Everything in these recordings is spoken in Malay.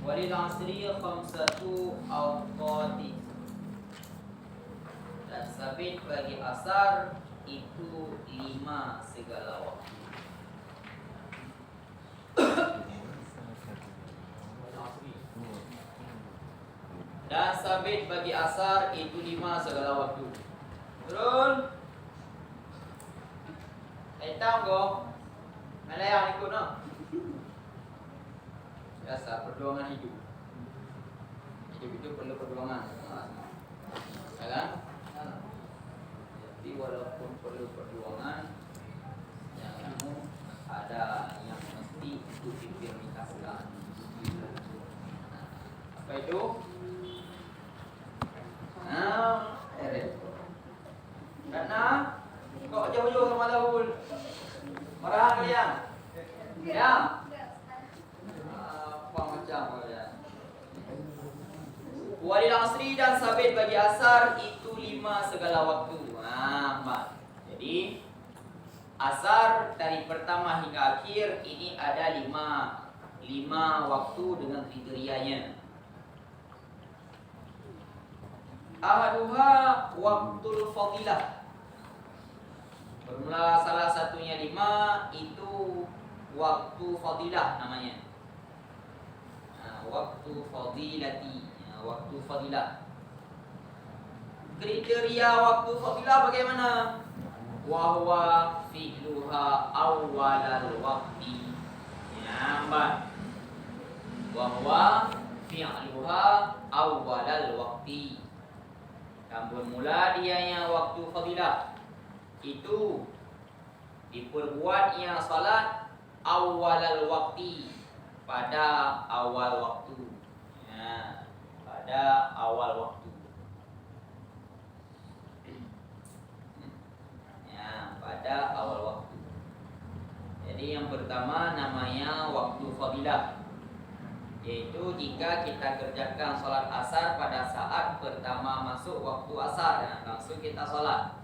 Walil asri khamsatu awqati. Dan sabit bagi asar itu 5 segala waktu. Dan sabit bagi asar itu 5 segala waktu. Turun. Hitam kok. Mana yang ikut no? Biasa perjuangan hidup. Hidup itu perlu perjuangan. Ya kan? Jadi walaupun perlu perjuangan, yang namun ada yang mesti itu diprioritaskan. Apa itu? Karena kok jauh-jauh sama Daul. Marah kalian? Ya. Apa macam kalian? Walil asri dan sabit bagi asar itu 5 segala waktu. Jadi asar dari pertama hingga akhir ini ada 5 waktu dengan kriterianya. Ahaduha waktul fadilah. Bermula salah satunya 5 itu waktu fadilah namanya. Waktu fadilati, waktu fadilah. Kriteria waktu fadilah bagaimana? Wahwa fi'luha awwalal waqti. Wahwa fi'luha awwalal waqti. Dan bermula dianya waktu fadilah itu diperbuatnya salat awalal waktu, pada awal waktu. Pada awal waktu. Pada awal waktu. Jadi yang pertama namanya waktu fadilah, yaitu jika kita kerjakan sholat asar pada saat pertama masuk waktu asar, langsung kita sholat.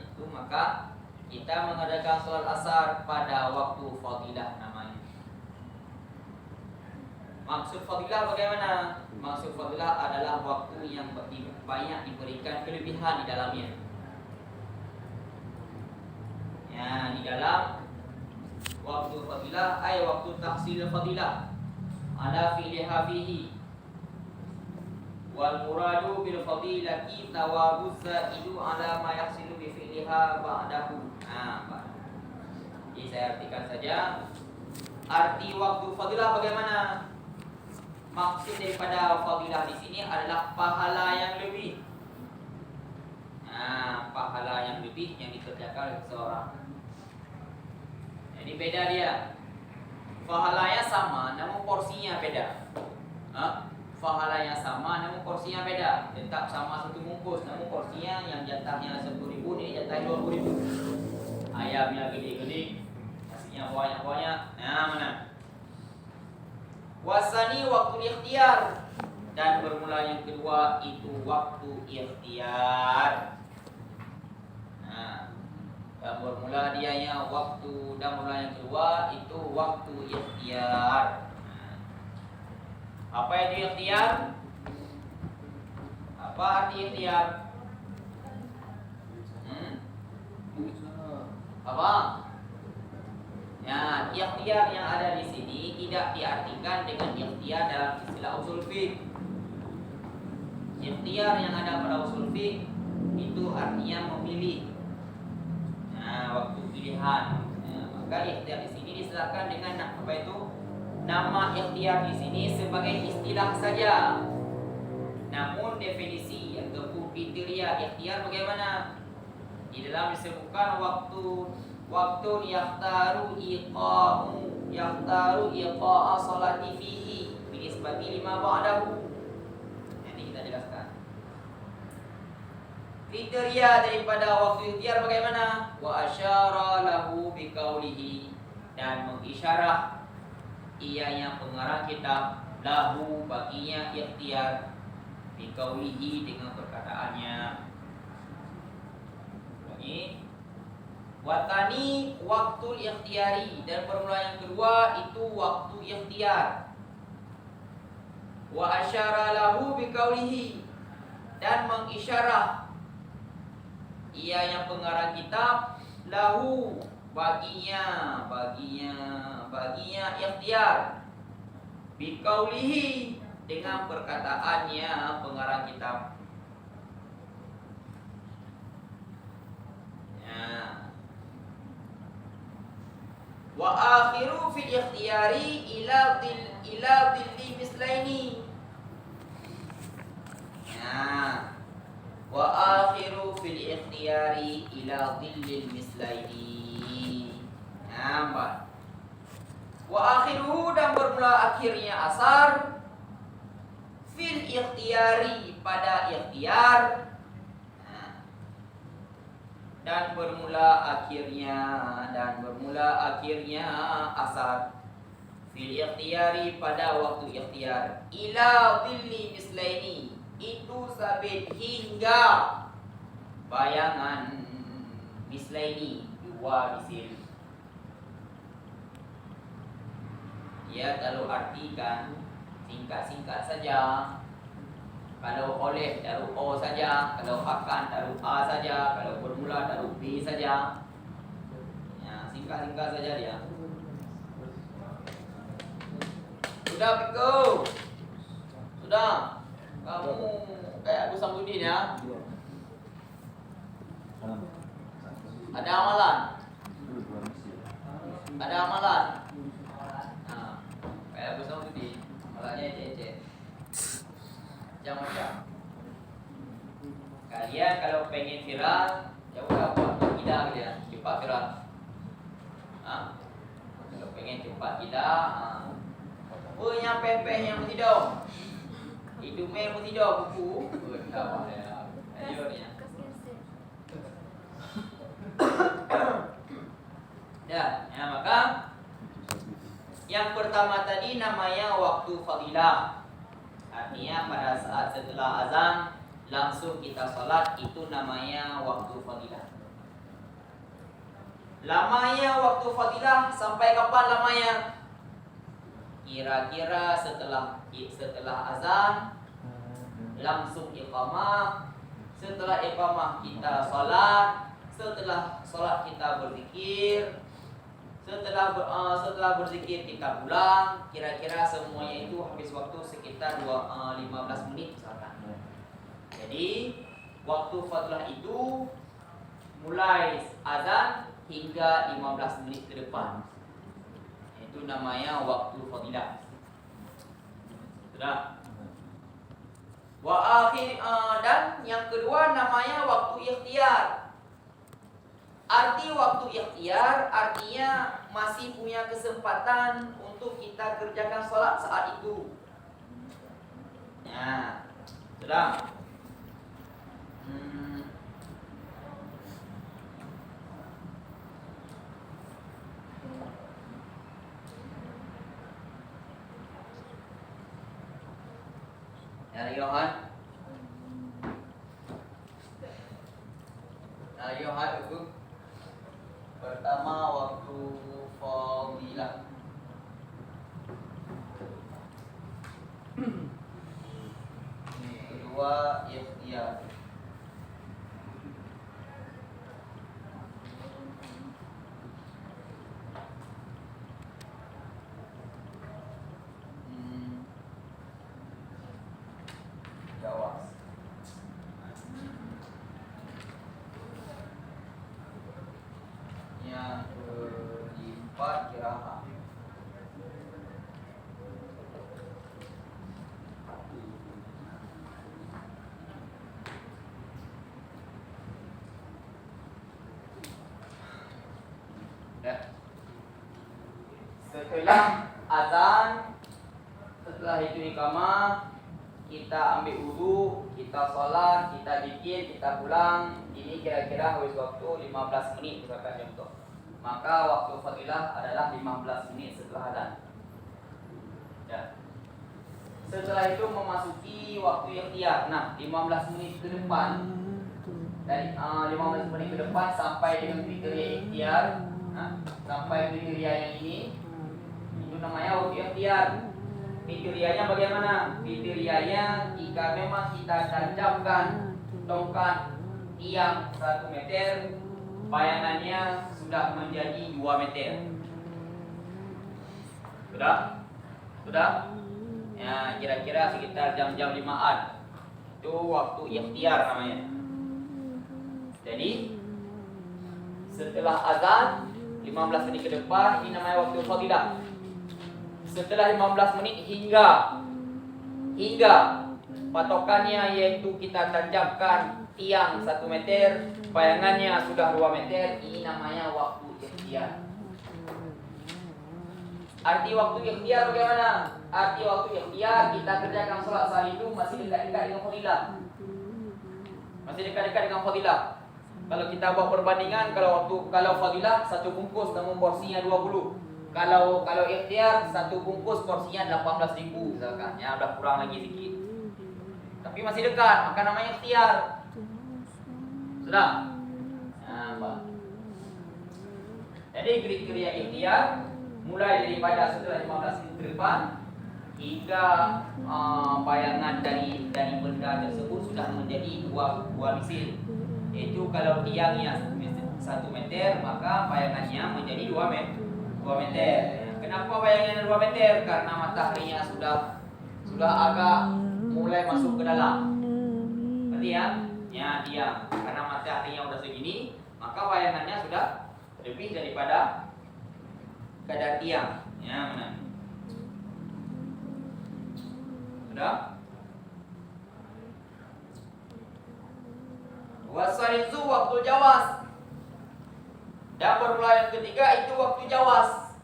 Itu maka kita mengadakan sholat asar pada waktu fadilah namanya. Maksud fadilah bagaimana? Maksud fadilah adalah waktu yang banyak diberikan kelebihan di dalamnya. Di dalam waktu fadilah waktu tahsil fadilah ala fi'liha fihi wal muradu bil fadilati tawabuz zaidu ala ma yahsilu bi fi'liha ba'dahu. Jadi saya artikan saja arti waktu fadilah bagaimana. Maksud daripada fadilah di sini adalah pahala yang lebih. Pahala yang lebih yang dikerjakan oleh seseorang. Jadi beda dia. Pahalanya sama, namun porsinya beda. Pahalanya sama, namun porsinya beda. Tetap sama satu bungkus, namun porsinya yang jatahnya 10.000, ini jatahnya 20.000. Ayamnya gede-gede, nasinya banyak-banyak. Mana? Wasani waktu ikhtiar. Dan bermula yang kedua itu waktu ikhtiar. Dan bermula dianya waktu, dan bermula yang kedua itu waktu ikhtiar. Apa itu ikhtiar? Apa arti ikhtiar? Apa? Ikhtiar yang ada di sini tidak diartikan dengan ikhtiar dalam istilah usul fiqh. Ikhtiar yang ada pada usul fiqh itu artinya memilih. Waktu pilihan. Maka ikhtiar di sini diserahkan dengan apa itu? Nama ikhtiar di sini sebagai istilah saja. Namun definisi atau kriteria ikhtiar bagaimana? Di dalam disebutkan waktu yahtaru iqa'a salati fihi binisbati lima ba'dahu. Ini kita jelaskan. Kriteria daripada waktu ikhtiar bagaimana? Wa asyara lahu biqaulihi, dan mengisyarah ianya pengarang kitab lahu baginya ikhtiar biqaulihi dengan perkataannya. Lagi Watani waktu ikhtiyari, dan formula yang kedua itu waktu ikhtiar. Wa asyara lahu biqaulihi, dan mengisyarah ia yang pengarang kitab lahu baginya ikhtiar biqaulihi dengan perkataannya pengarang kitab. Wa akhiru fil ikhtiyari ila dhilli mislaini. Wa akhiru fil ikhtiyari ila dhillil mislaini. Wa akhiruhu, dan bermula akhirnya asar fil ikhtiyari pada ikhtiar, dan bermula akhirnya asar fil ikhtiyari pada waktu ikhtiar ila dhilli mislaini, itu sabit hingga bayangan mislaini, dua misil. Ya, kalau artikan singkat-singkat saja. Kalau oleh taruh O saja, kalau akan taruh A saja, kalau bermula taruh B saja. Ya, singkat-singkat saja dia. Sudah Piko? Sudah? Kamu kayak Abu Samsudin ya? Ada amalan? Ada amalan? Nah, kayak Abu Samsudin, amalannya ecek-ecek. Jangan. Kalian kalau pengen viral, ya udah buat akidah kalian, cepat viral. Kalau pengen cepat akidah, punya pepeh yang mesti dong. Hidungnya mesti dong buku. Apa ya? Ayo ni. Ya, maka yang pertama tadi namanya waktu fadilah. Artinya pada saat setelah azan langsung kita salat, itu namanya waktu fadilah. Lamanya waktu fadilah sampai kapan lamanya? Kira-kira setelah azan langsung iqamah. Setelah iqamah kita salat. Setelah salat kita berzikir. Setelah berzikir kita pulang. Kira-kira semuanya itu habis waktu sekitar 15 menit misalkan. Jadi waktu fadilah itu mulai azan hingga 15 menit ke depan. Itu namanya waktu fadilah. Sudah. Dan yang kedua namanya waktu ikhtiar. Arti waktu ikhtiar artinya masih punya kesempatan untuk kita kerjakan sholat saat itu. Nah, sudah. Yohan itu pertama waktu fadilah. Kedua ikhtiar. Jawas. Yang keempat kiraah. Setelah azan, setelah itu iqamah, kita ambil wudu, kita sholat, kita zikir, kita pulang. Ini kira-kira habis waktu 15 menit misalkan contoh. Maka waktu fadilah adalah 15 menit setelah azan. Ya. Setelah itu memasuki waktu ikhtiar. Nah, 15 menit ke depan dari 15 menit ke depan sampai dengan kriteria ikhtiar. Sampai kriteria yang ini, itu namanya waktu ikhtiar. Kriterianya bagaimana? Kriterianya jika memang kita tancapkan tongkat tiang 1 meter, bayangannya sudah menjadi 2 meter. Sudah? Ya, kira-kira sekitar jam-jam 5-an. Itu waktu ikhtiar namanya. Jadi setelah azan 15 menit ke depan, ini namanya waktu fadilah. Setelah 15 menit hingga patokannya yaitu kita tancapkan tiang 1 meter, bayangannya sudah 2 meter, ini namanya waktu ikhtiar. Arti waktu ikhtiar bagaimana? Arti waktu ikhtiar kita kerjakan sholat saat itu masih dekat-dekat dengan fadilah. Kalau kita buat perbandingan, kalau fadilah 1 bungkus namun porsinya 20. Kalau ikhtiar 1 bungkus porsinya 18.000 misalkan, ya udah kurang lagi sedikit. Tapi masih dekat, maka namanya ikhtiar. Sudah? Nah, jadi kriteria ikhtiar mulai daripada setelah 15 menit ke depan hingga bayangan dari benda tersebut sudah menjadi dua misil. Yaitu kalau tiangnya 1 meter, maka bayangannya menjadi 2 meter. Kenapa bayangannya 2 meter? Karena mataharinya sudah agak mulai masuk ke dalam. Berarti ya diam. Karena mataharinya sudah segini, maka bayangannya sudah lebih daripada kadar tiang. Ya, benar. Sudah? Wasarizu waktu jawas. Dan bermula yang ketiga itu waktu jawas.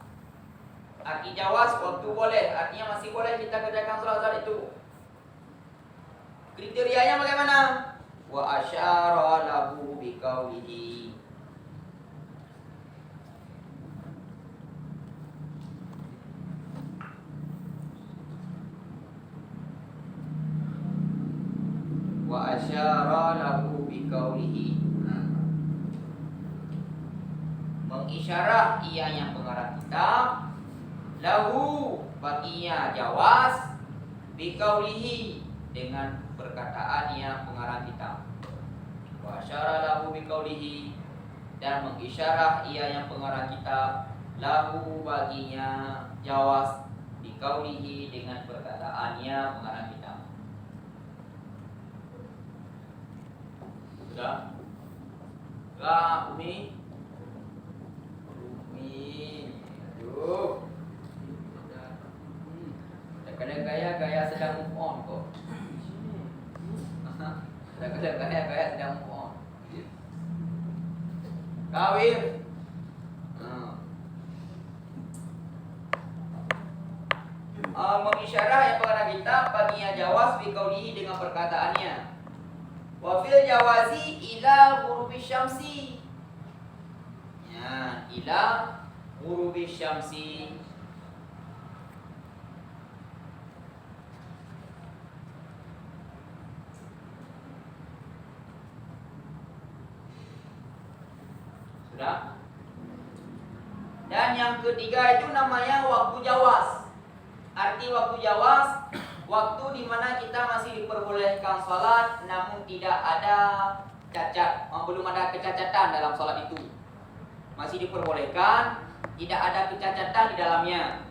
Arti jawas waktu boleh, artinya masih boleh kita kerjakan sholat itu. Kriterianya bagaimana? Wa asyara lahu biqaulihi. Wa asyara lahu biqaulihi. Mengisyarah ia yang pengarang kitab, lahu baginya jawas, biqaulihi dengan perkataannya pengarang kitab. Wa asyara lahu biqaulihi, dan mengisyarah ia yang pengarang kitab, lahu baginya jawas, biqaulihi dengan perkataannya pengarang kitab. Sudah? Umi. Aduh. Kadang-kadang gaya sedang move on kok. Kadang-kadang gaya sedang move on. Kawin. Mengisyarah yang pengarang kitab baginya jawas biqaulihi dengan perkataannya. Wa fil jawazi ila ghurubi syamsi. Ya, ila ghurubi syamsi. Sudah? Dan yang ketiga itu namanya waktu jawas. Arti waktu jawas, waktu di mana kita masih diperbolehkan sholat namun tidak ada cacat, belum ada kecacatan dalam sholat itu. Masih diperbolehkan, tidak ada kecacatan di dalamnya.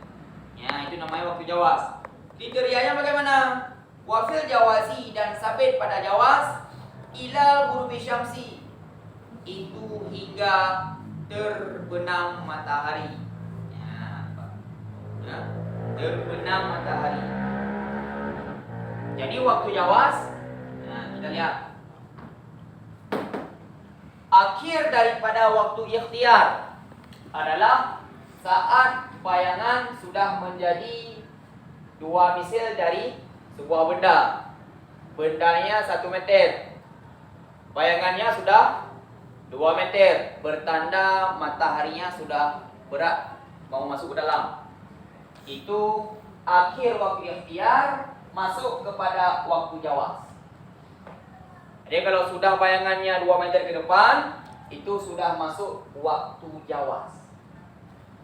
Ya, itu namanya waktu jawas. Kriterianya bagaimana? Wafil jawazi, dan sabit pada jawas ilal ghurubi syamsi, itu hingga terbenam matahari. Ya, terbenam matahari. Jadi waktu jawas, nah kita lihat akhir daripada waktu ikhtiar adalah saat bayangan sudah menjadi 2 misil dari sebuah benda. Bendanya 1 meter, bayangannya sudah 2 meter, bertanda mataharinya sudah berat mau masuk ke dalam. Itu akhir waktu ikhtiar, masuk kepada waktu jawas. Jadi kalau sudah bayangannya 2 meter ke depan, itu sudah masuk waktu jawas.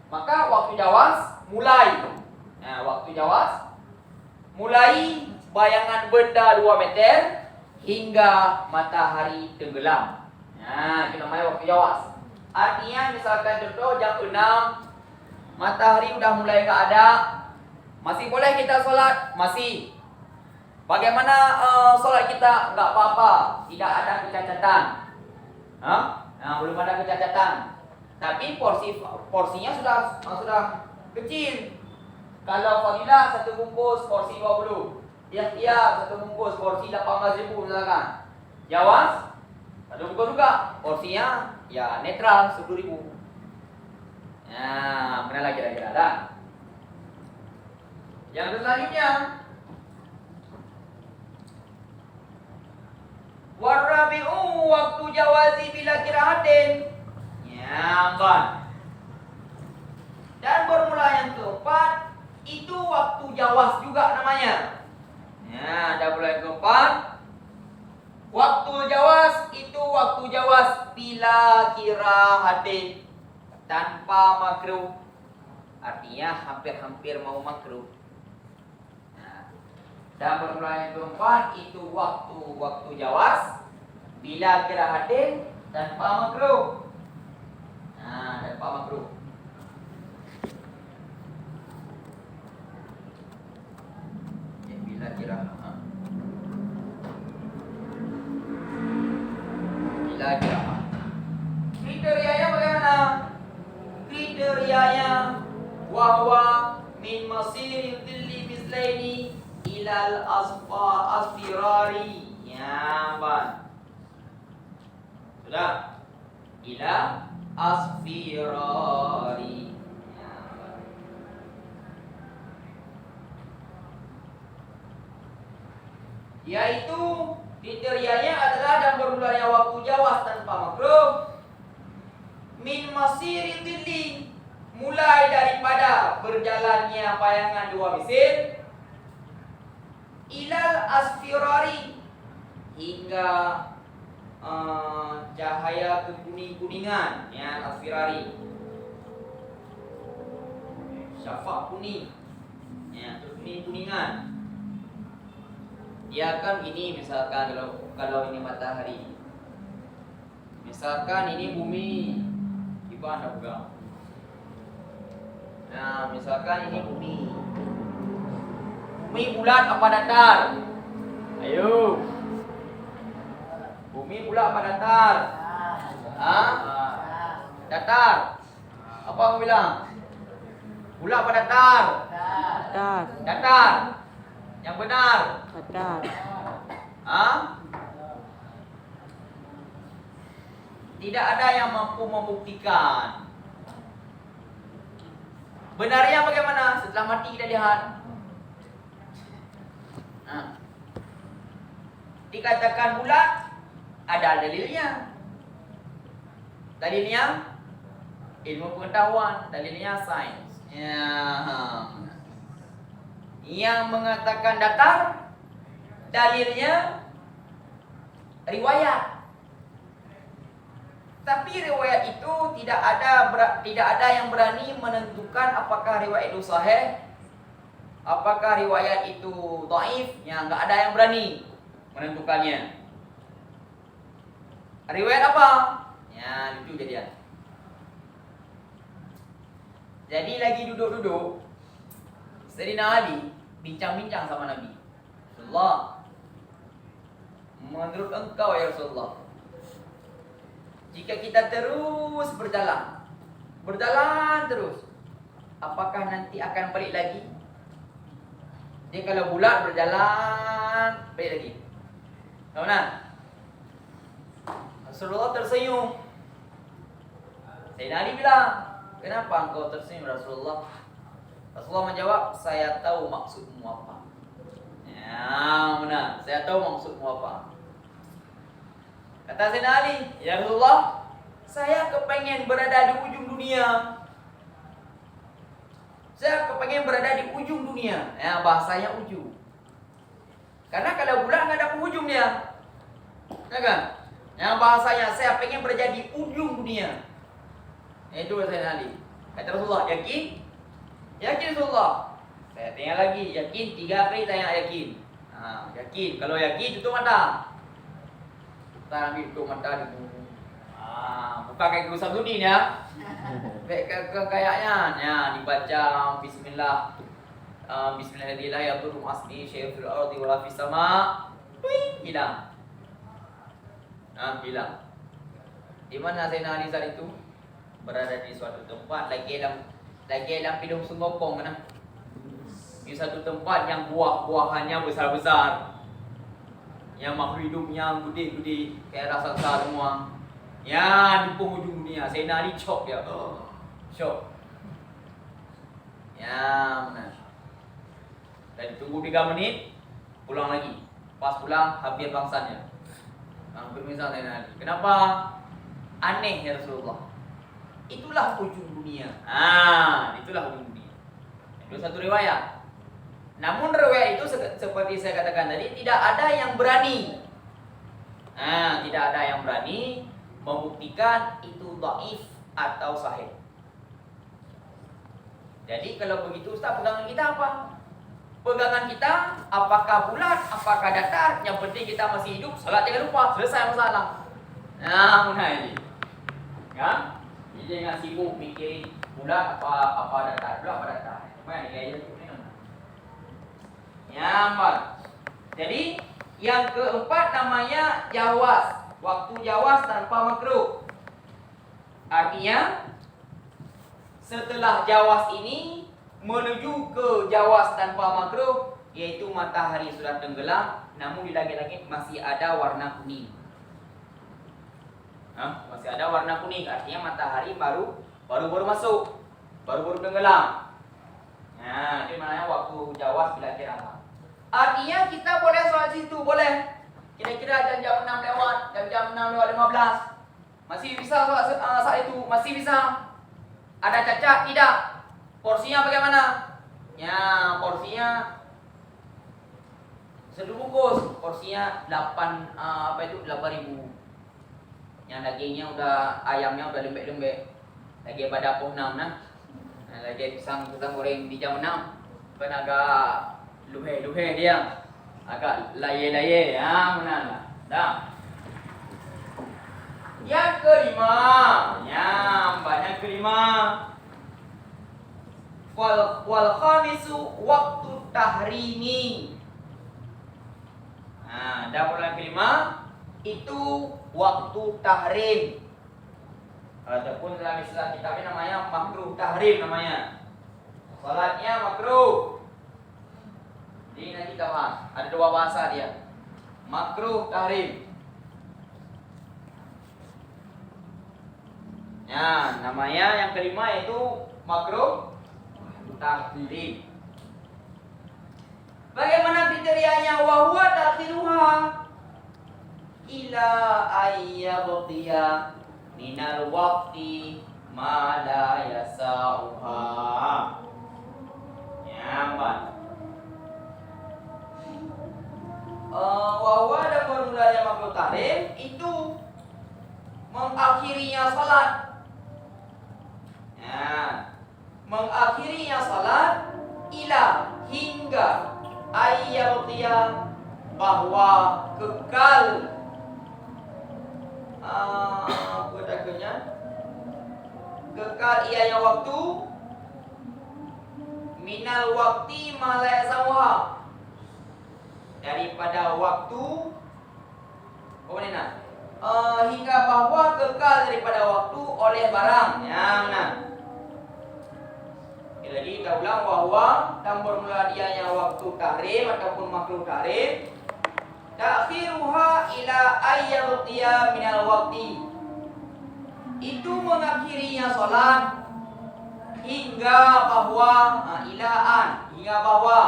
Maka waktu jawas mulai. Nah, waktu jawas mulai bayangan benda 2 meter hingga matahari tenggelam. Nah, itu namanya waktu jawas. Artinya misalkan contoh jam 6, matahari udah mulai nggak ada, masih boleh kita sholat? Masih. Bagaimana sholat kita? Nggak apa-apa, tidak ada kecacatan. Nah, belum ada kecacatan. Tapi porsinya sudah kecil. Kalau fadilah 1 bungkus porsi 20, ikhtiar 1 bungkus porsi 18.000 misalkan. Jawas 1 bungkus juga, porsinya ya netral 10.000. Nah, mana lagi kira-kira ada? Yang selanjutnya, warabi'u waktu jawazi bila kirahatin. Ya, kan. Dan bermula yang keempat, itu waktu jawas juga namanya. Ya, ada pula yang keempat. Waktu jawas itu waktu jawas bila kirahatin, tanpa makruh. Artinya hampir-hampir mau makruh. Dan bermula yang keempat itu waktu jawas bila kirahatin tanpa makruh. Nah, tanpa makruh. Bila kirahat. Bila kirahat. Kriterianya bagaimana? Kriterianya wahwa min masiril dhilli mislaini ilal asfirari. Ya, Bang. Sudah? Ila asfirari. Ya, Bang. Yaitu kriterianya adalah dan bermulanya waktu jawas tanpa makruh min masiri dhilli, mulai daripada berjalannya bayangan 2 mesin ilal asfirari, hingga cahaya kekuning-kuningan, ya, asfirari, syafaq kuning, ya, kekuning-kuningan. Dia kan gini, misalkan kalau ini matahari, misalkan ini bumi, gimana pegang? Nah, misalkan ini bumi. Bumi bulat apa datar? Ayo. Bumi bulat apa datar? Datar. Apa kamu bilang? Bulat apa datar? Datar. Datar. Yang benar? Datar. Tidak ada yang mampu membuktikan. Benarnya bagaimana? Setelah mati kita lihat. Dikatakan bulat, ada dalilnya. Dalilnya ilmu pengetahuan, dalilnya sains. Ya. Yang mengatakan datar, dalilnya riwayat. Tapi riwayat itu tidak ada yang berani menentukan apakah riwayat itu sahih, apakah riwayat itu dhaif. Ya, enggak ada yang berani menentukannya. Riwayat apa? Ya, itu jadian. Jadi lagi duduk-duduk, Sayyidina Ali bincang-bincang sama Nabi. Rasulullah, menurut engkau ya Rasulullah, jika kita terus berjalan terus, apakah nanti akan balik lagi? Jadi kalau bulat berjalan, balik lagi. Mana? Rasulullah tersenyum. Sayyidina Ali bilang, kenapa engkau tersenyum Rasulullah? Rasulullah menjawab, saya tahu maksudmu apa. Ya, benar. Saya tahu maksudmu apa. Kata Sayyidina Ali, ya Rasulullah, saya kepengen berada di ujung dunia. Saya kepengen berada di ujung dunia. Ya, bahasanya ujung. Karena kalau bulan nggak ada penghujung dia. Ya kan? Yang bahasanya saya pengen berada di ujung dunia. Itu Sayyidina Ali. Kata Rasulullah, yakin? Yakin Rasulullah. Saya tanya lagi, yakin? 3 kali tanya yakin. Yakin. Kalau yakin tutup mata. Kita ambil tutup mata itu. Bukan kayak Guru Samsudin ya. Kayaknya ya dibaca bismillah. Bismillahirrahmanirrahim. Asli syai'ul ardi wala fis sama. Hilang. Hilang. Di mana Sayyidina Ali saat itu? Berada di suatu tempat lagi dalam hidung sungokong mana? Di satu tempat yang buah-buahannya besar-besar. Yang makhluk hidupnya gede-gede kayak raksasa semua. Ya, di penghujung dunia. Sayyidina Ali shock dia. Shock. Ya, benar. Dan tunggu 3 menit, pulang lagi. Pas pulang, habis bangsanya. Bermisal Sayyidina Ali. Kenapa? Aneh ya Rasulullah. Itulah ujung dunia. Itulah ujung dunia. Itu satu riwayat. Namun riwayat itu seperti saya katakan tadi, tidak ada yang berani. Tidak ada yang berani membuktikan itu dhaif atau sahih. Jadi kalau begitu Ustaz, pegangan kita apa? Pegangan kita apakah bulat, apakah datar, yang penting kita masih hidup, salat jangan lupa, selesai masalah. Benar ini. Kan? Jadi jangan sibuk mikirin bulat apa datar, bulat apa datar. Mana gaya itu ni. Ya, Pak. Jadi yang keempat namanya jawaz. Waktu jawaz tanpa makruh. Artinya setelah jawaz ini menuju ke jawaz tanpa makruh, yaitu matahari sudah tenggelam namun di langit-langit masih ada warna kuning. Masih ada warna kuning, artinya matahari baru masuk, baru tenggelam. Nah, ini maknanya waktu jawaz bila kira. Artinya kita boleh sholat situ, boleh. Kira-kira jam 6 lewat, jam 6 lewat 15. Masih bisa sholat saat itu, masih bisa. Ada cacat? Tidak. Porsinya bagaimana? Ya, porsinya sebungkus. Porsinya 8.000. Yang dagingnya ayamnya udah lembek-lembek. Lagi pada pohon 6 nah. Lagi pisang goreng di jam 6. Kan agak luhe dia. Agak laye-laye ya, benar. Dah. Yang kelima, banyak kelima. Wal khamisu waktu tahrimi. Dan yang kelima itu waktu tahrim. Ataupun dalam istilah kitabnya namanya makruh tahrim namanya. Salatnya makruh. Jadi nanti kita bahas. Ada 2 bahasa dia. Makruh tahrim. Ya, namanya yang kelima itu makruh tahrim. Bagaimana kriterianya? Wa huwa takhiruha ila ayyabtiya minal waqti ma la yasauha. Ya, Pak. Wa huwa ada formulanya makruh tahrim itu mengakhirinya salat. Mengakhirinya salat ila hingga ayyabtiya bahwa kekal kekal ianya waktu minal wakti malaya sawha daripada waktu hingga bahwa kekal daripada waktu oleh barang. Ya, benar. Lagi kita ulang bahwa dan formula dianya waktu tahrim ataupun makruh tahrim ta'khiruha ila ayyabtiya minal waqti, itu mengakhirinya salat hingga bahwa hingga bahwa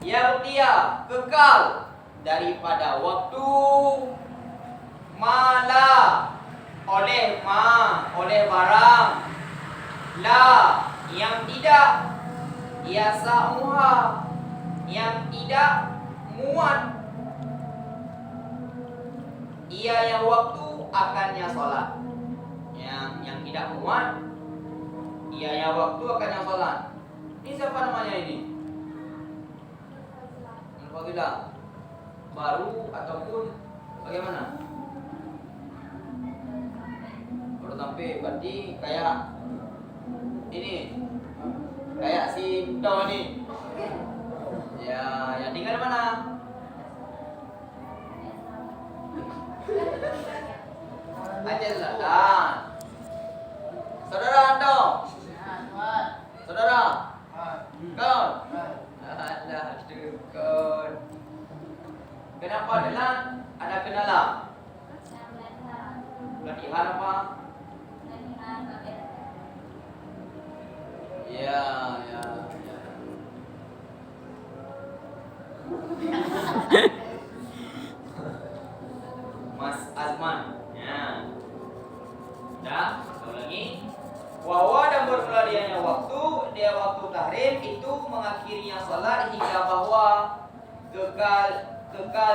yabtiya kekal daripada waktu mala oleh barang la yang tidak yasa'uha yang tidak muat Ianya waktu, akannya sholat. Yang tidak muat, ianya waktu, akannya sholat. Ini siapa namanya ini? Fadilah. Baru ataupun bagaimana? Baru sampai, berarti kayak ini, kayak si Tau nih. Ya, yang tinggal di mana? Aceh Selatan. Saudara Anda? Saudara? Kau? Alah, dukun. Kenapa Delan? Ada kenalan? Latihan apa? Ya. Mas Azman. Ya. Dah, satu lagi. Wawa dan bermula dianya waktu, dia waktu tahrim itu mengakhirinya salat hingga bahwa kekal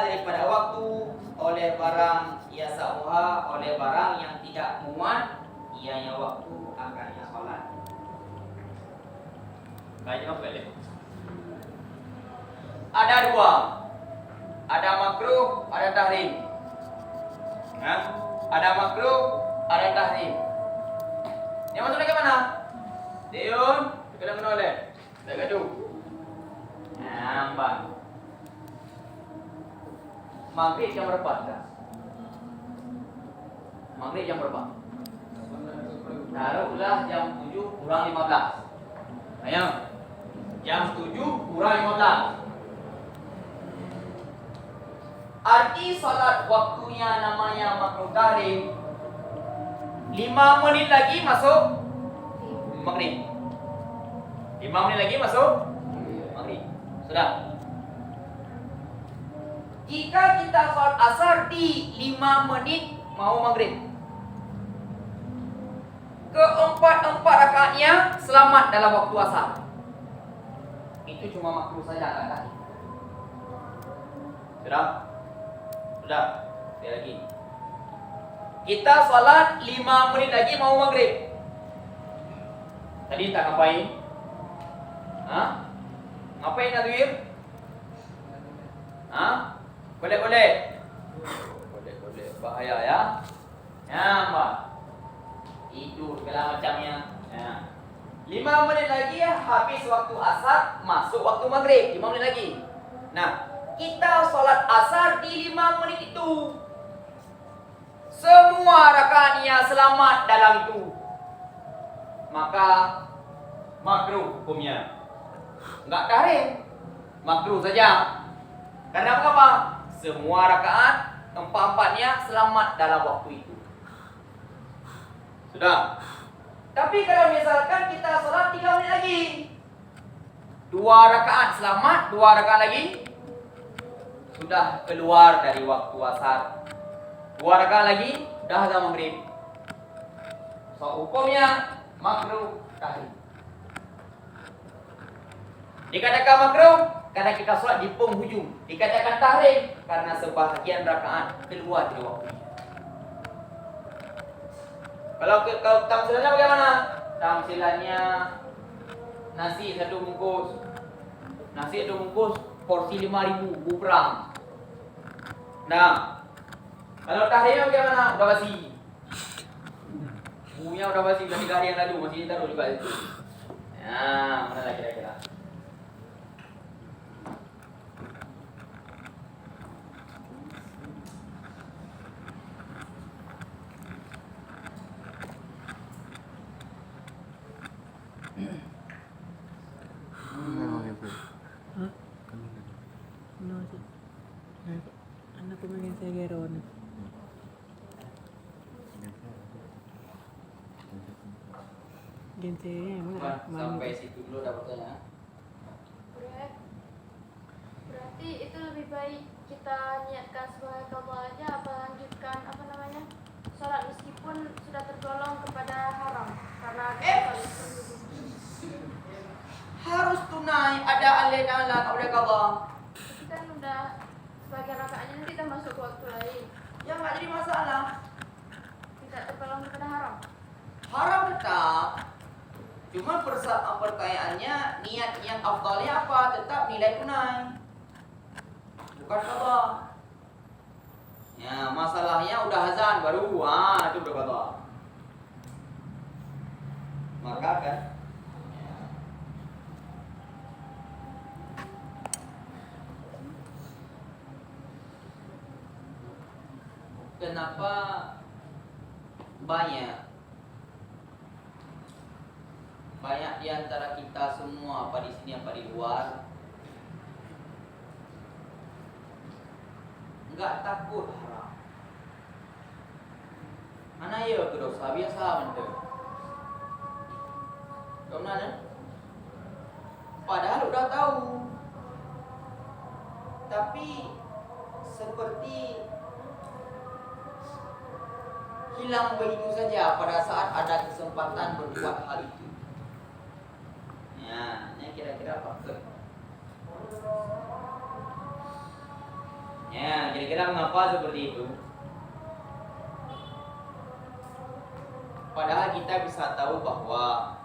daripada waktu oleh barang yasauha, oleh barang yang tidak muat ianya waktu akannya salat. Baik, apa boleh? Ada dua. Ada makruh, ada tahrim. Ada makruh, ada tahrim. Yang maksudnya ke mana? Dion, kena menoleh. Tak gaduh. Nampak. Maghrib jam berapa? Maghrib jam berapa? Taruhlah jam 7 kurang 15. Ayo. Jam 7 kurang 15. Arti salat waktunya namanya makruh tahrim. 5 menit lagi masuk maghrib. 5 menit lagi masuk maghrib. Sudah. Jika kita salat asar di 5 menit mau maghrib, keempat rakaatnya selamat dalam waktu asar. Itu cuma makruh saja, kan? Sudah. Sekali lagi. Kita salat 5 menit lagi mau maghrib. Tadi tak ngapain? Ngapain Nadwir? Boleh. Bahaya ya. Mbak. Tidur segala macamnya. 5 menit lagi habis waktu asar, masuk waktu maghrib. 5 menit lagi. Nah, kita salat asar di 5 menit itu. Semua rakaatnya selamat dalam itu. Maka makruh hukumnya. Enggak tahrim, makruh saja. Karena apa? Semua rakaat empat-empatnya selamat dalam waktu itu. Sudah. Tapi kalau misalkan kita salat 3 menit lagi, 2 rakaat selamat, 2 rakaat lagi sudah keluar dari waktu asar. 2 rakaat lagi dah azan maghrib. So hukumnya makruh tahrim. Dikatakan makruh karena kita sholat di penghujung. Dikatakan tahrim karena sebahagian rakaat keluar dari waktunya. Kalau tamsilannya bagaimana? Tamsilannya nasi 1 bungkus. Nasi 1 bungkus porsi 5.000 bubrang. Nah, kalau tahrimnya bagaimana? Udah basi. Bukunya udah basi, udah 3 hari yang lalu masih ditaruh juga itu. Nah, mana lagi kira-kira? No sih. Anak ko maging sa Geron. Gense Sampai situ dulu dapatnya. Berarti itu lebih baik kita niatkan sebagai qadha aja apa lanjutkan sholat meskipun sudah tergolong kepada haram karena Harus tunai, ada alih-alih, udah qadha. Tapi kan udah sebagian rakaatnya nanti kita masuk ke waktu lain. Ya nggak jadi masalah. Tidak tergolong daripada haram. Haram tetap. Cuma pertanyaannya niat yang afdalnya apa? Tetap nilai tunai. Bukan qada. Ya, masalahnya udah azan baru itu udah qada. Maka kan kenapa banyak di antara kita semua, apa di sini apa di luar, nggak takut haram. Mana ya ke dosa biasa bener. Kemana? Padahal udah tahu, tapi seperti hilang begitu saja pada saat ada kesempatan berbuat hal itu. Ya, ini kira-kira faktor. Ya, kira-kira mengapa seperti itu? Padahal kita bisa tahu bahwa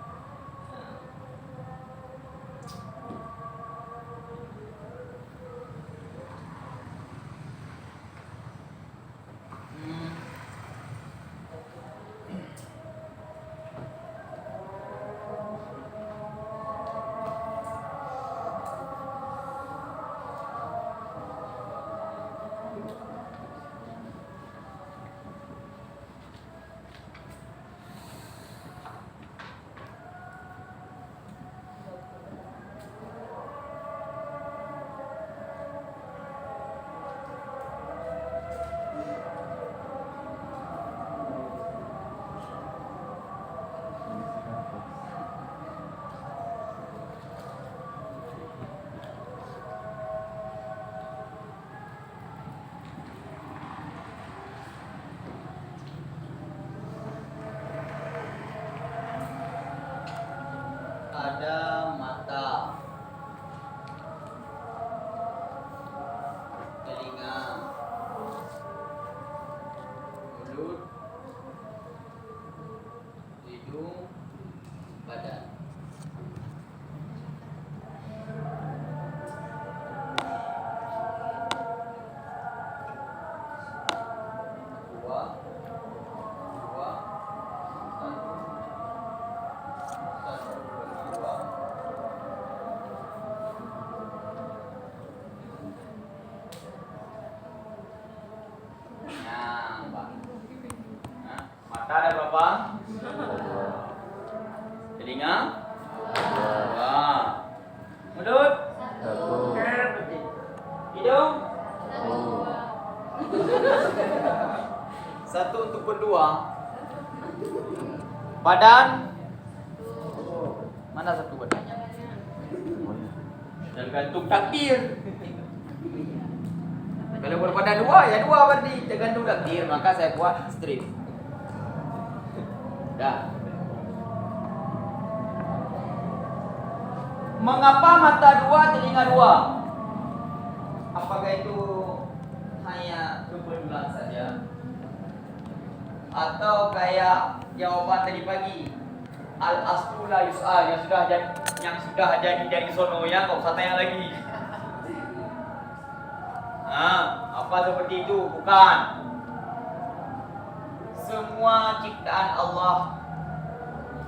ada mata, telinga, mulut, hidung, badan. Dua, dua, mata ada berapa? Telinga? Dua. Mulut? Hidung? Satu untuk berdua. Badan? Mana satu badannya? Tergantung takdir. Kalau berbadan dua, ya dua berarti tergantung takdir. Maka saya buat strip. Dah. Mengapa mata dua, telinga dua? Apakah itu hanya kebetulan saja? Atau kayak jawaban tadi pagi, al-aslu la yus'al, yang sudah jadi dari sononya kau usah tanya lagi. Apa seperti itu? Bukan. Semua ciptaan Allah,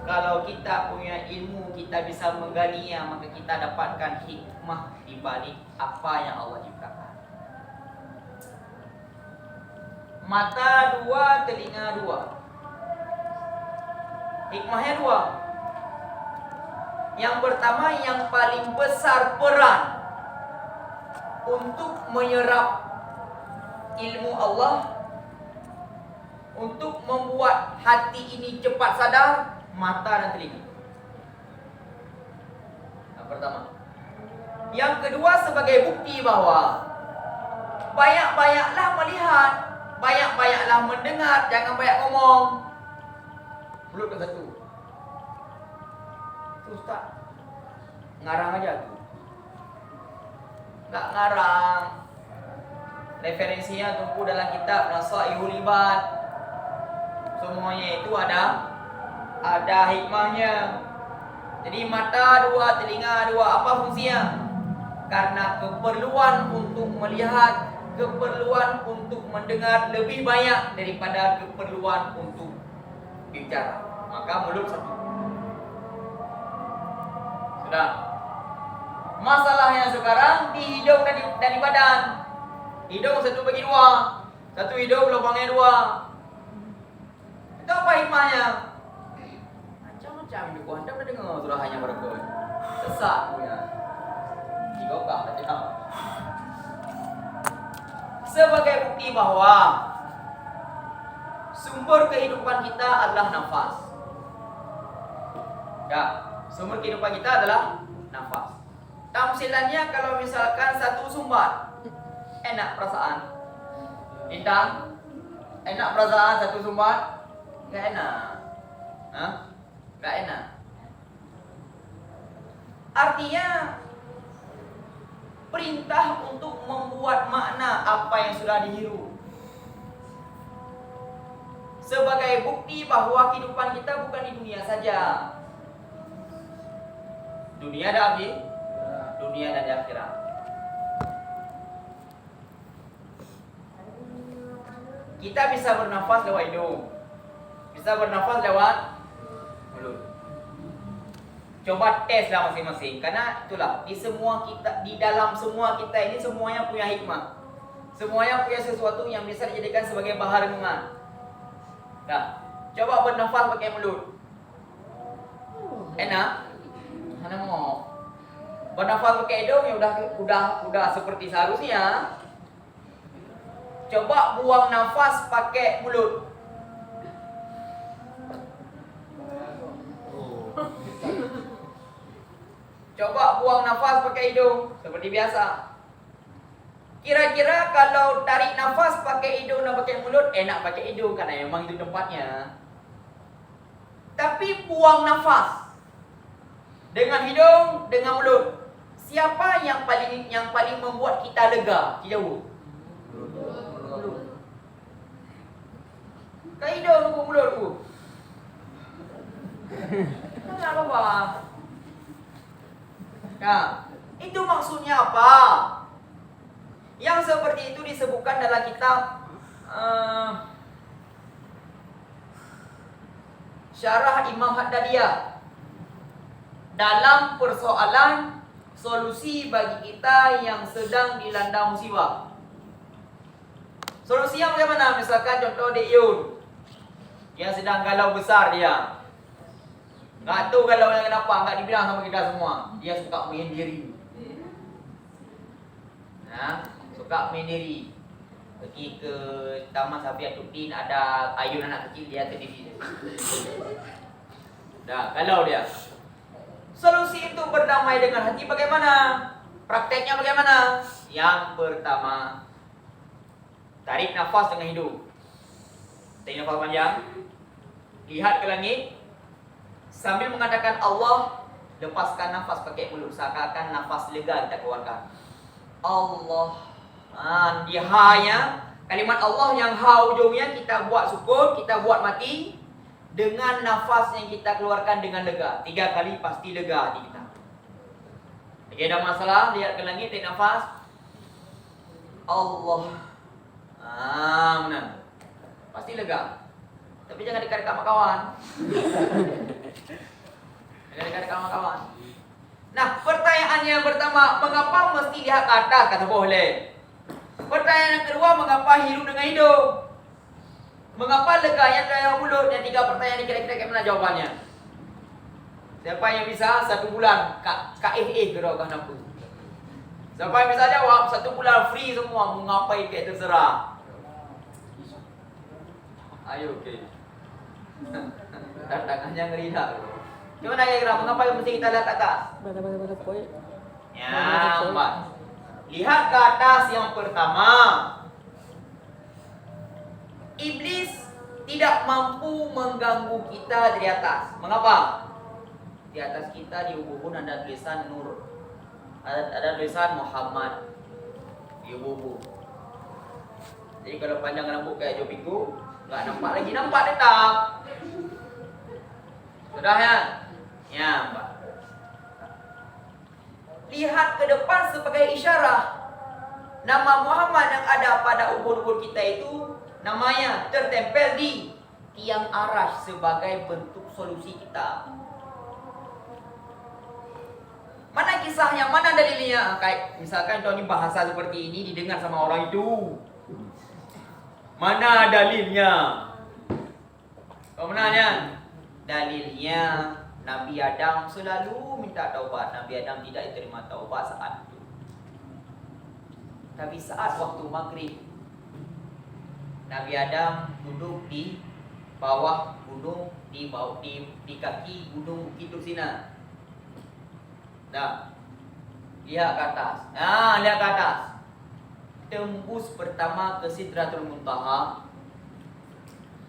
kalau kita punya ilmu, kita bisa menggalinya, maka kita dapatkan hikmah di balik apa yang Allah ciptakan. Mata dua, telinga dua. Hikmahnya dua. Yang pertama, yang paling besar peran untuk menyerap ilmu Allah, untuk membuat hati ini cepat sadar, mata dan telinga. Yang pertama. Yang kedua, sebagai bukti bahwa banyak-banyaklah melihat, banyak-banyaklah mendengar, jangan banyak ngomong. Mulut ke satu. Ustaz, ngarang aja tuh. Nggak ngarang. referensinya tumpu dalam kitab Nasaihul Ibad. Semuanya itu ada hikmahnya. Jadi mata dua, telinga dua, apa fungsinya? Karena keperluan untuk melihat, keperluan untuk mendengar lebih banyak daripada keperluan untuk bicara. Maka mulut satu. Sudah. Masalahnya sekarang di hidung dan di badan. Hidung satu bagi dua. Satu hidung lubangnya dua. Itu apa hikmahnya? Macam-macam ibu anda pernah dengar surah hanya berkoi. Sesak punya. Digokah saja. Sebagai bukti bahwa sumber kehidupan kita adalah nafas. Ya, sumber kehidupan kita adalah nafas. Tamsilannya kalau misalkan satu sumbat, enak perasaan. Intang, enak perasaan satu sumbat, enggak enak. Hah? Enggak enak. Artinya perintah untuk membuat makna apa yang sudah dihirup. Sebagai bukti bahwa kehidupan kita bukan di dunia saja. Dunia ada akhir, dunia dan di akhirat. Kita bisa bernafas lewat hidung, bisa bernafas lewat mulut. Coba teslah masing-masing, karena itulah di dalam semua kita ini semuanya punya hikmah, semuanya punya sesuatu yang bisa dijadikan sebagai bahan renungan. Nah, coba bernafas pakai mulut. Enak? Mana mau? Bernafas pakai hidung ya udah seperti seharusnya. Coba buang nafas pakai mulut. Coba buang nafas pakai hidung seperti biasa. Kira-kira kalau tarik nafas pakai hidung dan pakai mulut, enak pakai hidung karena memang itu tempatnya. Tapi buang nafas dengan hidung, dengan mulut, siapa yang paling membuat kita lega? Jauh. Mulut. Ke hidung ke mulutku. Tak apa-apa. Nah, itu maksudnya apa? Yang seperti itu disebutkan dalam kitab Syarah Imam Haddadiyah dalam persoalan solusi bagi kita yang sedang dilanda musibah. Solusinya bagaimana? Misalkan contoh Deyun yang sedang galau besar dia. Nggak tahu galau yang kenapa, nggak dibilang sama kita semua. Dia suka menyendiri. Nah, suka menyendiri. Pergi ke Taman Safiatuddin, ada ayun anak kecil, dia sendiri. Dah, galau dia. Solusi untuk berdamai dengan hati bagaimana? Prakteknya bagaimana? Yang pertama, tarik nafas dengan hidung. Tarik nafas panjang. Lihat ke langit. Sambil mengatakan Allah, lepaskan nafas pakai mulut. Seakan-akan nafas lega kita keluarkan. Allah. Di ha-nya, kalimat Allah yang ha ujungnya kita buat sukun, kita buat mati. Dengan nafas yang kita keluarkan dengan lega. 3 kali pasti lega hati kita. Lagi ada masalah, lihat ke langit, tarik nafas. Allah. Benar. Pasti lega. Tapi jangan dekat-dekat sama kawan. Jangan dekat-dekat sama kawan. Nah, pertanyaannya yang pertama, mengapa mesti lihat ke atas? Kata boleh. Pertanyaan yang kedua, mengapa hidup dengan hidung? Mengapa leganya dengan mulut? Yang 3 pertanyaan ini kira-kira bagaimana jawabannya? Siapa yang bisa 1 bulan KFA gerakkan apa? Siapa yang bisa jawab 1 bulan free semua, mau ngapain kayak terserah. Ayo, okey. Dan tangannya ngeri dah. Gimana kira-kira? Mengapa mesti kita lihat ke atas? Bala-bala poin. Ya, Mbak. Lihat ke atas yang pertama. Iblis tidak mampu mengganggu kita dari atas. Mengapa? Di atas kita di ubun ada tulisan Nur. Ada tulisan Muhammad di ubun. Jadi kalau panjang rambut kayak Jo Pingu, nggak nampak lagi, nampak tetap. Sudah ya? Ya, Mbak. Lihat ke depan sebagai isyarat. Nama Muhammad yang ada pada ubun-ubun kita itu namanya tertempel di tiang arash sebagai bentuk solusi kita. Mana kisahnya, mana dalilnya? Kayak misalkan contohnya bahasa seperti ini didengar sama orang itu. Mana dalilnya? Kau menanya? Dalilnya Nabi Adam selalu minta taubat. Nabi Adam tidak diterima taubat saat itu. Tapi saat waktu maghrib, Nabi Adam duduk di bawah gunung, di kaki gunung Bukit Tursina. Nah, lihat ke atas. Nah, lihat ke atas. Tembus pertama ke Sidratul Muntaha.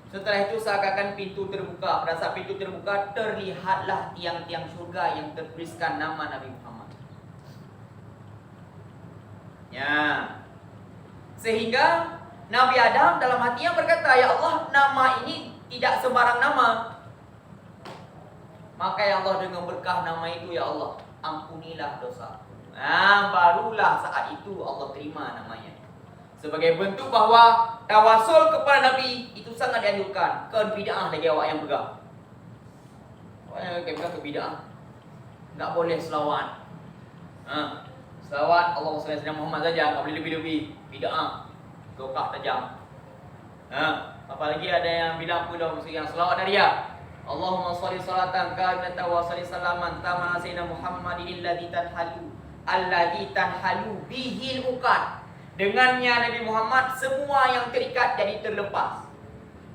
Setelah itu seakan pintu terbuka. Pada saat pintu terbuka, terlihatlah tiang-tiang surga yang tertuliskan nama Nabi Muhammad. Ya. Sehingga Nabi Adam dalam hatinya berkata, ya Allah, nama ini tidak sembarang nama. Maka ya Allah, dengan berkah nama itu, ya Allah, ampunilah dosa. Nah, barulah saat itu Allah terima namanya. Sebagai bentuk bahwa tawasul kepada Nabi itu sangat dianjurkan. Ke bid'ah lagi awak yang pegang. Awak yang pegang ke bid'ah. Tak boleh selawat. Selawat Allah SWT Muhammad saja, tak boleh lebih-lebih. Bid'ah. Dokah tajam. Apalagi ada yang bilang pula yang selawat dari dia. Allahumma sholli salatan kamilatan wa sholli salaman tamma sayyidina Muhammadin alladzi tanhalu bihil uqad. Dengannya Nabi Muhammad semua yang terikat jadi terlepas.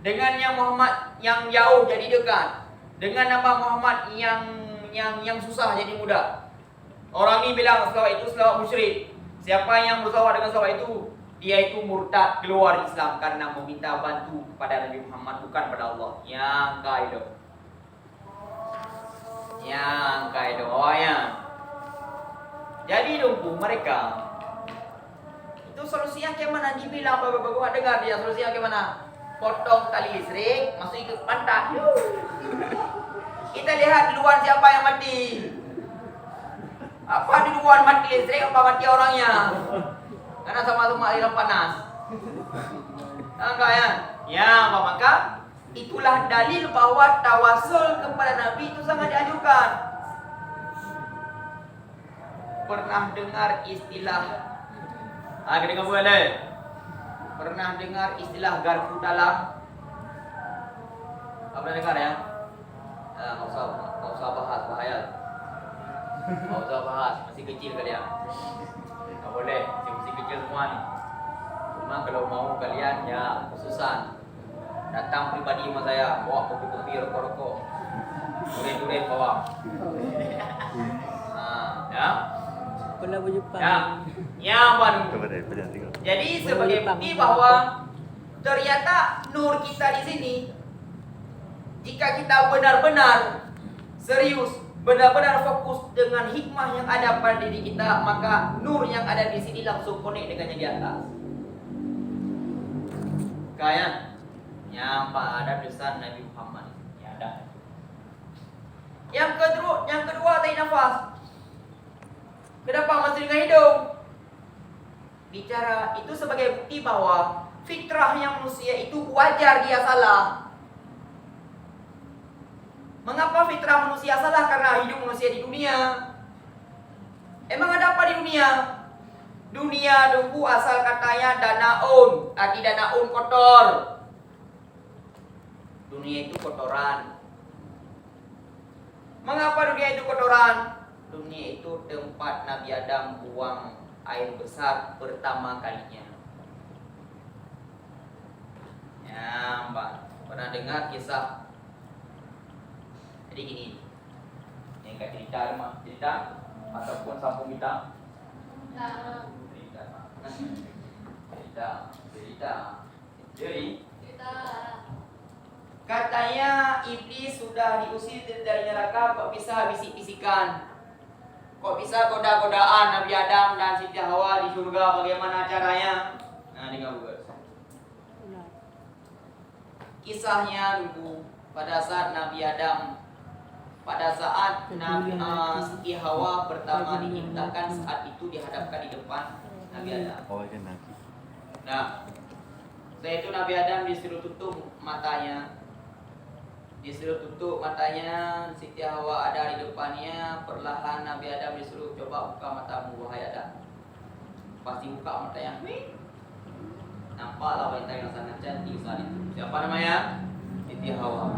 Dengannya Muhammad yang jauh jadi dekat. Dengan nama Muhammad yang susah jadi mudah. Orang ini bilang selawat itu selawat musyrik. Siapa yang berselawat dengan selawat itu, dia itu murtad, keluar Islam karena meminta bantu kepada Nabi Muhammad bukan pada Allah. Yang kaido. Yang kaido ya. Jadi lumpuh mereka. Itu solusinya bagaimana? Dibilang bapak-bapak dengar dia solusinya bagaimana? Potong tali listrik, masuk ke pantat. Kita lihat duluan siapa yang mati. Apa duluan mati listrik, apa mati orangnya? Karena sama-sama aliran panas. Enggak ya? Ya, maka itulah dalil bahwa tawasul kepada Nabi itu sangat dianjurkan. Pernah dengar istilah kita boleh. Pernah dengar istilah garpu dalam? Apa dengar ya? Enggak usah bahas bahaya. Enggak usah bahas, masih kecil kalian. Enggak boleh, masih kecil semua nih. Cuma kalau mau kalian ya khususan datang pribadi sama saya, bawa kopi-kopi, rokok-rokok, durian-durian bawa. Ya. Pernah berjumpa. Ya, jadi sebagai bukti bahwa ternyata nur kita di sini, jika kita benar-benar serius, benar-benar fokus dengan hikmah yang ada pada diri kita, maka nur yang ada di sini langsung connect dengan yang di atas. Kayak yang ada tulisan Nabi Muhammad. Ya ada. Yang kedua tarik nafas. Kenapa masih dengan hidung? Bicara itu sebagai bukti bahwa fitrahnya manusia itu wajar dia salah. Mengapa fitrah manusia salah? Karena hidup manusia di dunia. Emang ada apa di dunia? Dunia dulu asal katanya danaun, arti danaun kotor. Dunia itu kotoran. Mengapa dunia itu kotoran? Dunia itu tempat Nabi Adam buang air besar pertama kalinya. Ya, Mbak, pernah dengar kisah? Jadi gini, yang enggak cerita ataupun sampung kita. Cerita. Jadi katanya iblis sudah diusir dari neraka, kok bisa bisik-bisikan? Kok bisa goda-godaan Nabi Adam dan Siti Hawa di surga? Bagaimana caranya? Nah, dengar guys. kisahnya dulu pada saat Nabi Adam, pada saat Siti Hawa pertama diciptakan, saat itu dihadapkan di depan Nabi Adam. Nah, setelah itu Nabi Adam disuruh tutup matanya. Siti Hawa ada di depannya. Perlahan Nabi Adam disuruh, coba buka matamu wahai Adam. Pasti buka matanya. Nampaklah wanita yang sangat cantik saat itu. Siapa namanya? Siti Hawa.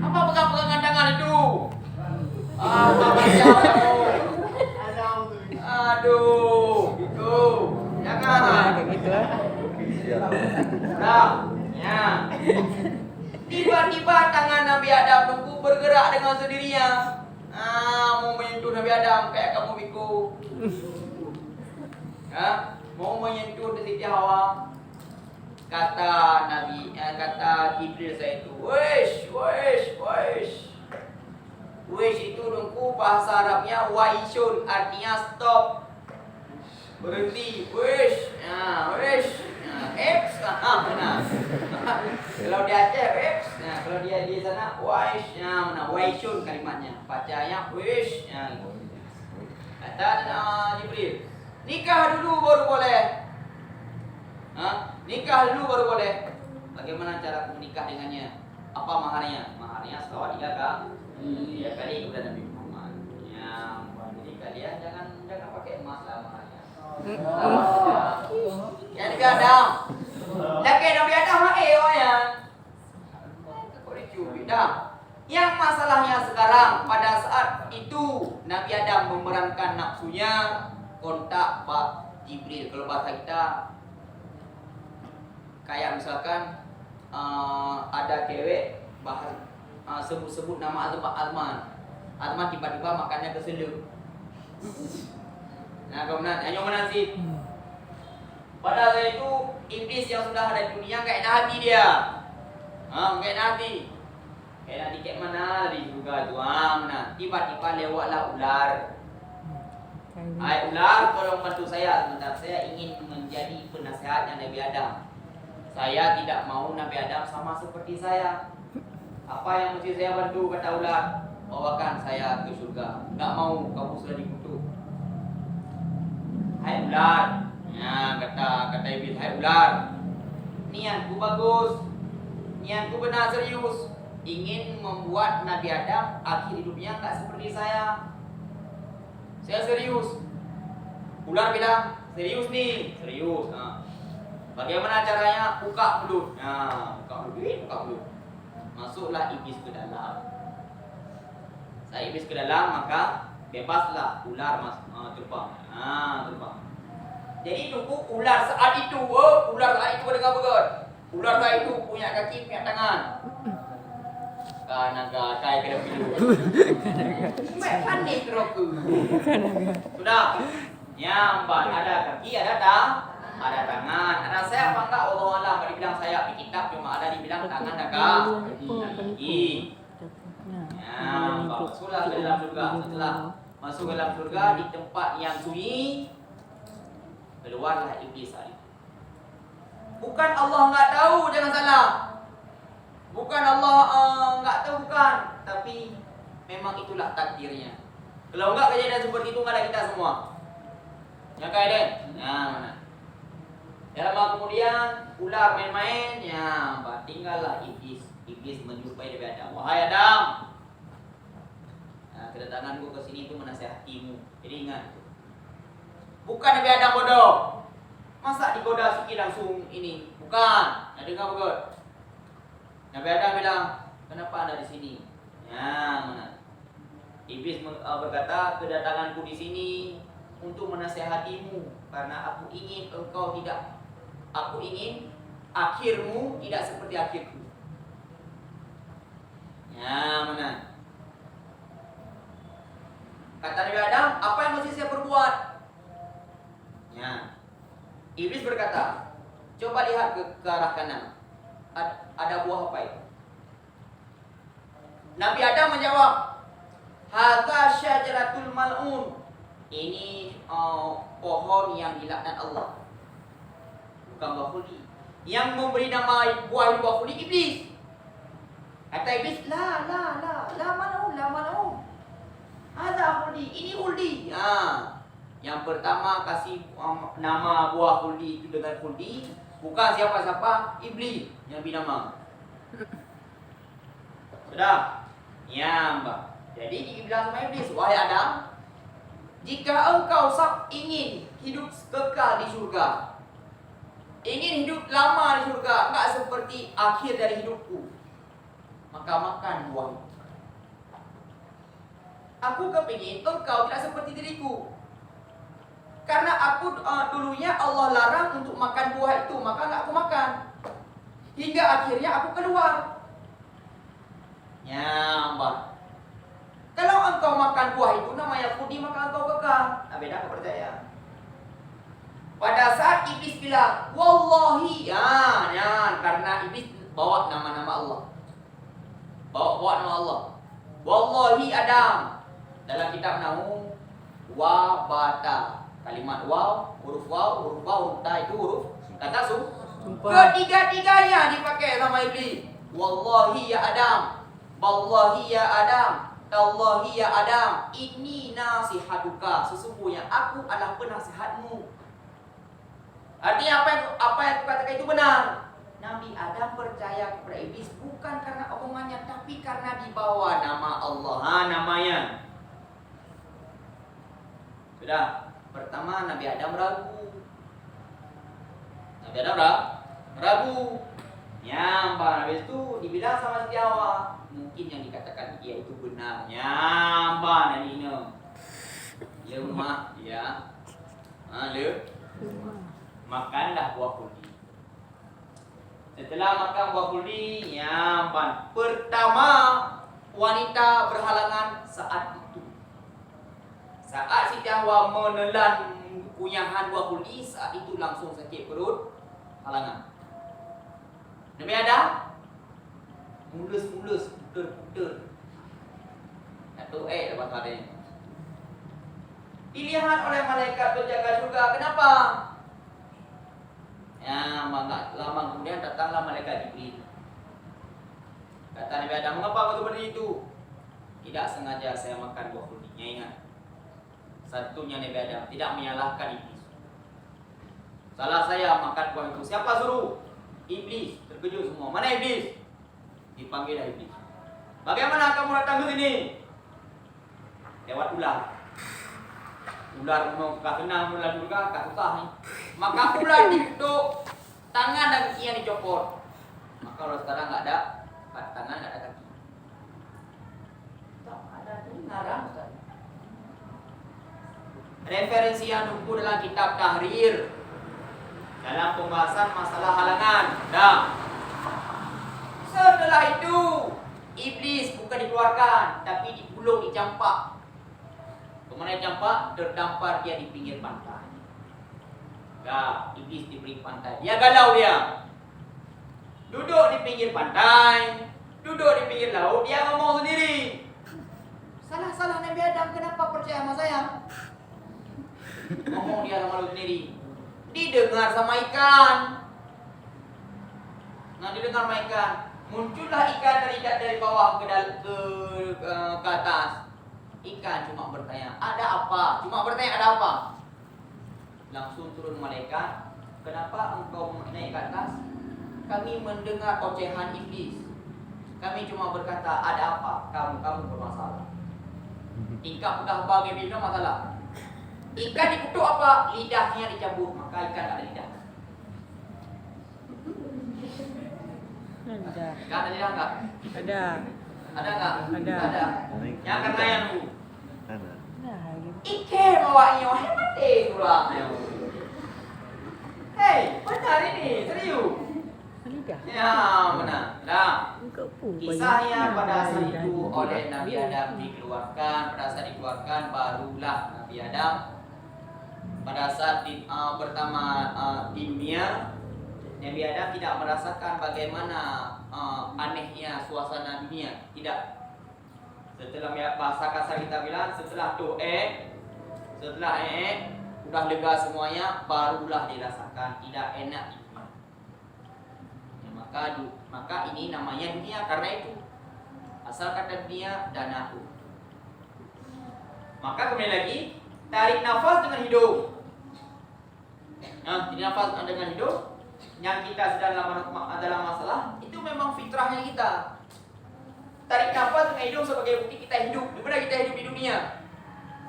Apa pegang-pegangan tangan itu? Aduh, itu jangan. Kayak gitu. Nah, ya. Tiba-tiba tangan Nabi Adam nunggu bergerak dengan sendirinya. Mau menyentuh Nabi Adam kayak kamu Biko. Mau menyentuh Siti Hawa. Kata Jibril saya itu, wesh. Wesh itu nunggu bahasa Arabnya waishun, artinya stop, berhenti. Wesh, wesh, X, kalau di Aceh X, kalau dia di sana waish, waishun kalimatnya, bacanya wesh. Kata Jibril, nikah dulu baru boleh. Nikah dulu baru boleh. Bagaimana cara menikah dengannya? Apa maharnya? Maharnya setawat 3 kali kepada Nabi Muhammad. Jadi kalian jangan pakai emas lah maharnya. Yang Nabi Adam. Laki Nabi Adam ya. Yang masalahnya sekarang, pada saat itu Nabi Adam memerankan nafsunya, kontak Pak Jibril. Kalau bahasa kita kayak misalkan ada cewek sebut-sebut nama Azman tiba-tiba makannya keselip. Nah, kemudian hanya menasib. Pada saat itu iblis yang sudah ada di dunia kayak hati dia. Kayak hati kayak mana di juga itu. Nah, tiba-tiba lewatlah ular. Hai ular, tolong bantu saya sebentar. Saya ingin menjadi penasehatnya Nabi Adam. Saya tidak mau Nabi Adam sama seperti saya. Apa yang mesti saya bantu, kata ular? Bawakan saya ke surga. Enggak mau, kamu sudah dikutuk. Hai ular. Kata iblis, hai ular. Niatku bagus. Niatku benar serius. Ingin membuat Nabi Adam akhir hidupnya enggak seperti saya. Saya serius. Ular bilang, serius nih, serius. Bagaimana caranya? Buka mulut. Buka mulut. Masuklah iblis ke dalam. Saya iblis ke dalam, maka bebaslah ular terbang. Terbang. Jadi tunggu ular saat itu, ular saat itu dengan begot. Ular saat itu punya kaki, punya tangan. Kanaga kayak kena pilu. Mek panik roku. Sudah. Nyambat, ada kaki, ada tangan. Ada saya apa enggak? Allah alam. Kalau dibilang saya di kitab cuma ada dibilang tangan dan kaki. Masuklah ke dalam surga. Setelah masuk ke dalam surga di tempat yang sunyi, keluarlah iblis tadi. Bukan Allah enggak tahu, jangan salah. Bukan Allah enggak tahu, bukan. Tapi memang itulah takdirnya. Kalau enggak kejadian seperti itu enggak ada kita semua. Ya kayak mana? Lama kemudian ular main-main, tinggallah iblis. Iblis menjumpai Nabi Adam. Wahai Adam, kedatanganku ke sini itu menasihatimu. Jadi ingat, bukan Nabi Adam bodoh. Masa digoda sikit langsung ini? Bukan. Dengar betul. Nabi Adam bilang, kenapa Anda di sini? Mana? Iblis berkata, kedatanganku di sini untuk menasihatimu karena aku ingin akhirmu tidak seperti akhirku. Mana? Kata Nabi Adam, apa yang mesti saya perbuat? Iblis berkata, coba lihat ke arah kanan. Ada buah apa itu? Nabi Adam menjawab, hadza syajaratul mal'un. Ini pohon yang dilaknat Allah. Bukan bakhuli. Yang memberi nama buah ini bakhuli iblis. Kata iblis, la mana. Ada khuldi, ini khuldi. Yang pertama kasih nama buah khuldi itu dengan khuldi, bukan siapa-siapa, iblis yang beri nama. Sudah? Ya, Mbak. Jadi dibilang sama iblis, wahai Adam, jika engkau ingin hidup kekal di surga, ingin hidup lama di surga, enggak seperti akhir dari hidupku, maka makan buah itu. Aku kepingin engkau tidak seperti diriku. Karena aku dulunya Allah larang untuk makan buah itu, maka enggak aku makan. Hingga akhirnya aku keluar. Ya, Mbak. Kalau engkau makan buah itu namanya khuldi, maka engkau kekal. Nah, beda aku percaya. Pada saat iblis bilang, wallahi, karena iblis bawa nama-nama Allah. Bawa nama Allah. Wallahi Adam. Dalam kitab Nahu, wa bata. Kalimat waw, huruf ta itu huruf kata Sumpah. Ketiga-tiganya dipakai sama iblis. Wallahi ya Adam. Wallahi ya Adam. Tallahi ya Adam. Ini nasihatuka. Sesungguhnya aku adalah penasihatmu. Artinya apa yang aku katakan itu benar. Nabi Adam percaya kepada iblis bukan karena omongannya, tapi karena dibawa nama Allah. Namanya. Sudah. Pertama Nabi Adam ragu. Ragu. Nyamban. Habis itu dibilang sama Siti Hawa, mungkin yang dikatakan dia itu benar. Nyamban ini. Ya rumah, ya. Makanlah buah khuldi. Setelah makan buah khuldi, nyamban. Pertama wanita berhalangan saat itu. Saat Siti Hawa menelan kunyahan buah khuldi, saat itu langsung sakit perut, halangan. Nabi Adam mulus, puter. Atau lepas hari ini. Pilihan oleh malaikat penjaga surga. Kenapa? Ya, lama kemudian datanglah malaikat Jibril. Kata Nabi Adam, mengapa kau seperti itu? Tidak sengaja saya makan buah khuldi. Ingat. Satunya Nabi Adam tidak menyalahkan iblis. Salah saya makan buah itu. Siapa suruh? Iblis. Terkejut semua. Mana iblis? Dipanggillah iblis. Bagaimana kamu datang ke sini? Lewat ular. Ular mau kenal ular juga, kak susah nih. Maka ular ditutup tangan dan kakinya dicopot. Maka kalau sekarang nggak ada tangan, nggak ada kaki. Tak ada ini ngarang. Referensi yang nunggu dalam kitab Tahrir dalam pembahasan masalah halangan. Setelah itu iblis bukan dikeluarkan, tapi digulung, dicampak. Kemana campak? Terdampar dia di pinggir pantai. Iblis diberi pantai. Dia galau dia. Duduk di pinggir pantai, duduk di pinggir laut, dia ngomong sendiri. Salah Nabi Adam, kenapa percaya sama saya? Ngomong dia sama lu sendiri. Didengar sama ikan. Didengar sama ikan. Muncullah ikan dari bawah ke atas. Ikan cuma bertanya, ada apa? Langsung turun malaikat. Kenapa engkau naik ke atas? Kami mendengar ocehan iblis. Kami cuma berkata, ada apa? Kamu bermasalah. Tingkap udah bagi bina masalah. Ikan dikutuk apa? Lidahnya dicabut, maka ikan tak ada lidah. Ada. Ikan ada lidah enggak? Ada. Ada enggak? Ada. Yang kata yang dulu. Ada. Ikan bawanya mati pula. Hei, benar ini, serius. Lidah. Ya, benar. Nah, Engkau pun kisahnya banyak. pada saat Lidah. itu oleh Nabi Adam dikeluarkan. Pada saat dikeluarkan barulah Nabi Adam pada saat pertama di dunia, Nabi Adam tidak merasakan bagaimana anehnya suasana dunia. Tidak. Setelah bahasa kasar kita bilang, setelah udah lega semuanya, barulah dirasakan tidak enak di dunia. Ya, maka ini namanya dunia karena itu. Asal kata dunia danahu. Maka kembali lagi, tarik nafas dengan hidung. Tarik nafas dengan hidung. Yang kita sedang dalam masalah, itu memang fitrahnya kita. Tarik nafas dengan hidung sebagai bukti kita hidup. Di mana kita hidup di dunia?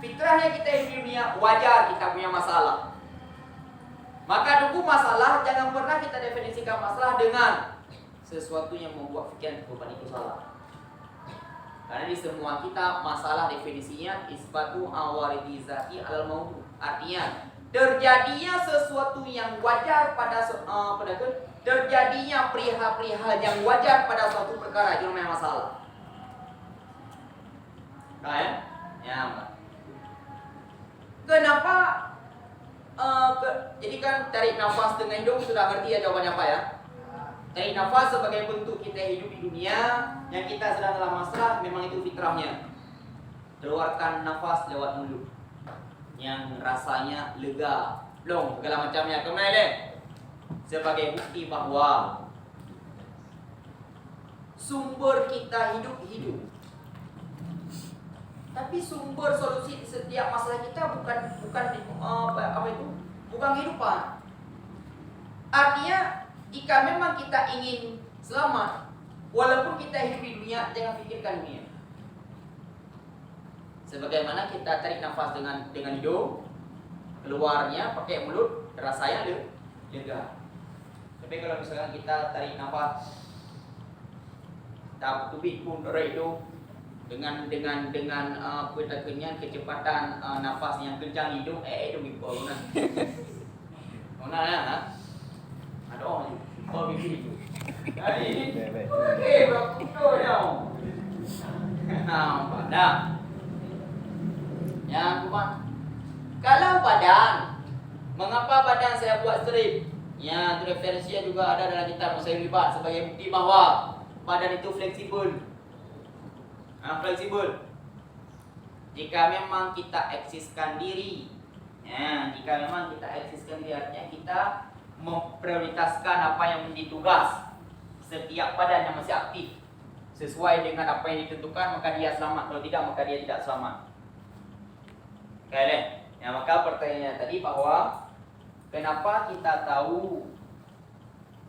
Fitrahnya kita hidup di dunia, wajar kita punya masalah. Maka dulu masalah, jangan pernah kita definisikan masalah dengan sesuatu yang membuat pikiran korban itu salah. Karena di semua kita masalah definisinya isbatu awaridi zati alal maudu. Artinya terjadinya sesuatu yang wajar pada terjadinya perihal-perihal yang wajar pada suatu perkara itu namanya masalah. Ya, kenapa? Jadi kan tarik nafas dengan hidung sudah ngerti ya jawabannya apa ya? Tarik nafas sebagai bentuk kita hidup di dunia yang kita sedang dalam masalah, memang itu fitrahnya. Keluarkan nafas lewat mulut yang rasanya lega, plong, segala macamnya. Kemudian sebagai bukti bahwa sumber kita hidup. Tapi sumber solusi setiap masalah kita bukan kehidupan. Artinya jika memang kita ingin selamat, walaupun kita hidup di dunia, jangan pikirkan dunia. Sebagaimana kita tarik nafas dengan hidung, keluarnya pakai mulut, rasanya lega. Tapi kalau misalkan kita tarik nafas, tak tubik pun dari hidung dengan kecepatan nafas yang kencang hidung, hidung ikut mana? Mana ya? Ada orang kau begitu. Jadi, okey, betul dong. Dah. Yang kuat. Kalau badan, mengapa badan saya buat strip? Ya, itu referensinya juga ada dalam kitab Musailimah sebagai bukti bahwa badan itu fleksibel. Fleksibel. Jika memang kita eksiskan diri, artinya kita memprioritaskan apa yang menjadi tugas setiap badan yang masih aktif sesuai dengan apa yang ditentukan, maka dia selamat. Kalau tidak, maka dia tidak selamat. Ya, maka pertanyaannya tadi bahwa kenapa kita tahu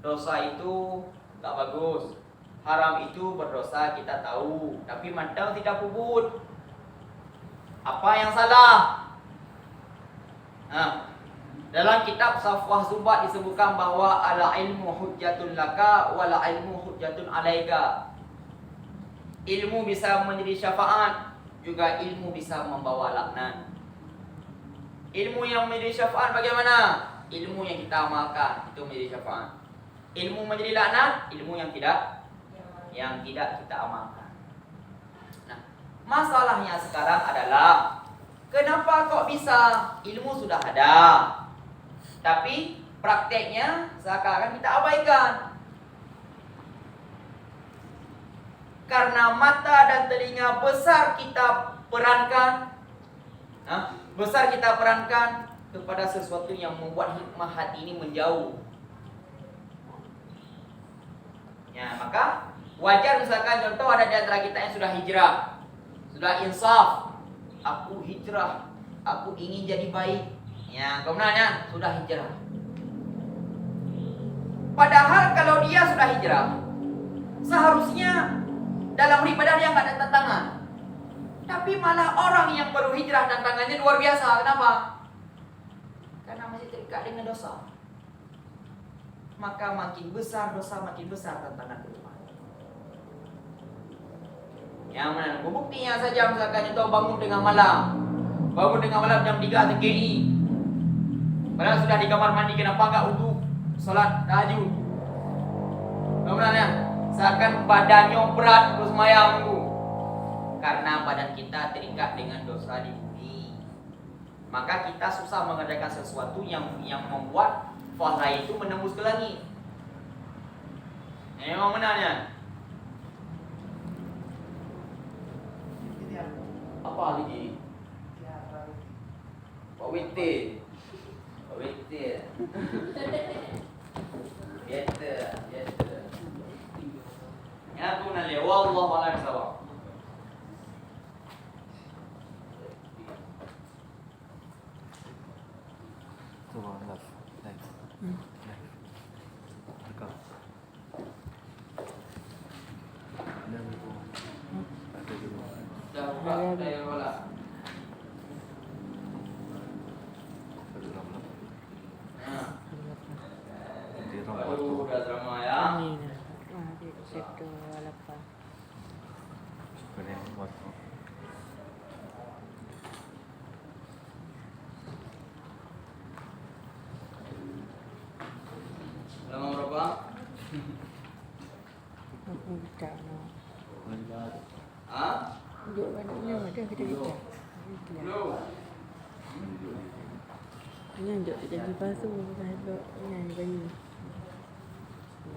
dosa itu tak bagus, haram itu berdosa, kita tahu, tapi mantau tidak puput. Apa yang salah? Dalam kitab Safwah Zubat disebutkan bahwa ala ilmu hujjatun laka wala ilmu hujjatun alaika. Ilmu bisa menjadi syafaat, juga ilmu bisa membawa laknat. Ilmu yang menjadi syafaat bagaimana? Ilmu yang kita amalkan itu menjadi syafaat. Ilmu menjadi laknat, ilmu yang tidak kita amalkan. Nah, masalahnya sekarang adalah kenapa kok bisa ilmu sudah ada, tapi prakteknya seakan-akan kita abaikan. Karena mata dan telinga besar kita perankan kepada sesuatu yang membuat hikmah hati ini menjauh. Ya, maka wajar misalkan contoh ada di antara kita yang sudah hijrah, sudah insaf. Aku hijrah, aku ingin jadi baik. Ya, kemudian sudah hijrah. Padahal kalau dia sudah hijrah, seharusnya dalam beribadah dia nggak ada tantangan. Tapi malah orang yang baru hijrah tantangannya luar biasa. Kenapa? Karena masih terikat dengan dosa. Maka makin besar dosa, makin besar tantangan ke depan. Yang mana? Buktinya saja misalkan contoh bangun tengah malam jam 3 TKI. Padahal sudah di kamar mandi, kenapa enggak untuk salat tahajud? Kemudian seakan badannya berat terus mayang itu. Karena badan kita terikat dengan dosa di bumi. Maka kita susah mengerjakan sesuatu yang membuat pahala itu menembus ke langit. Memang benarnya. Apa lagi? Pak Witi. Biasa. Ya, aku nak lewat Allah wala Hmm. Dah buka layar bola. Aduh, dah drama ya. Ini nah. Dia sektor 8. Halaman berapa? Aku bincang no. Ah? Duduk baliknya ada kita bincang. Belum. Ini anjuk jadi palsu bukan dok. Ini bayi.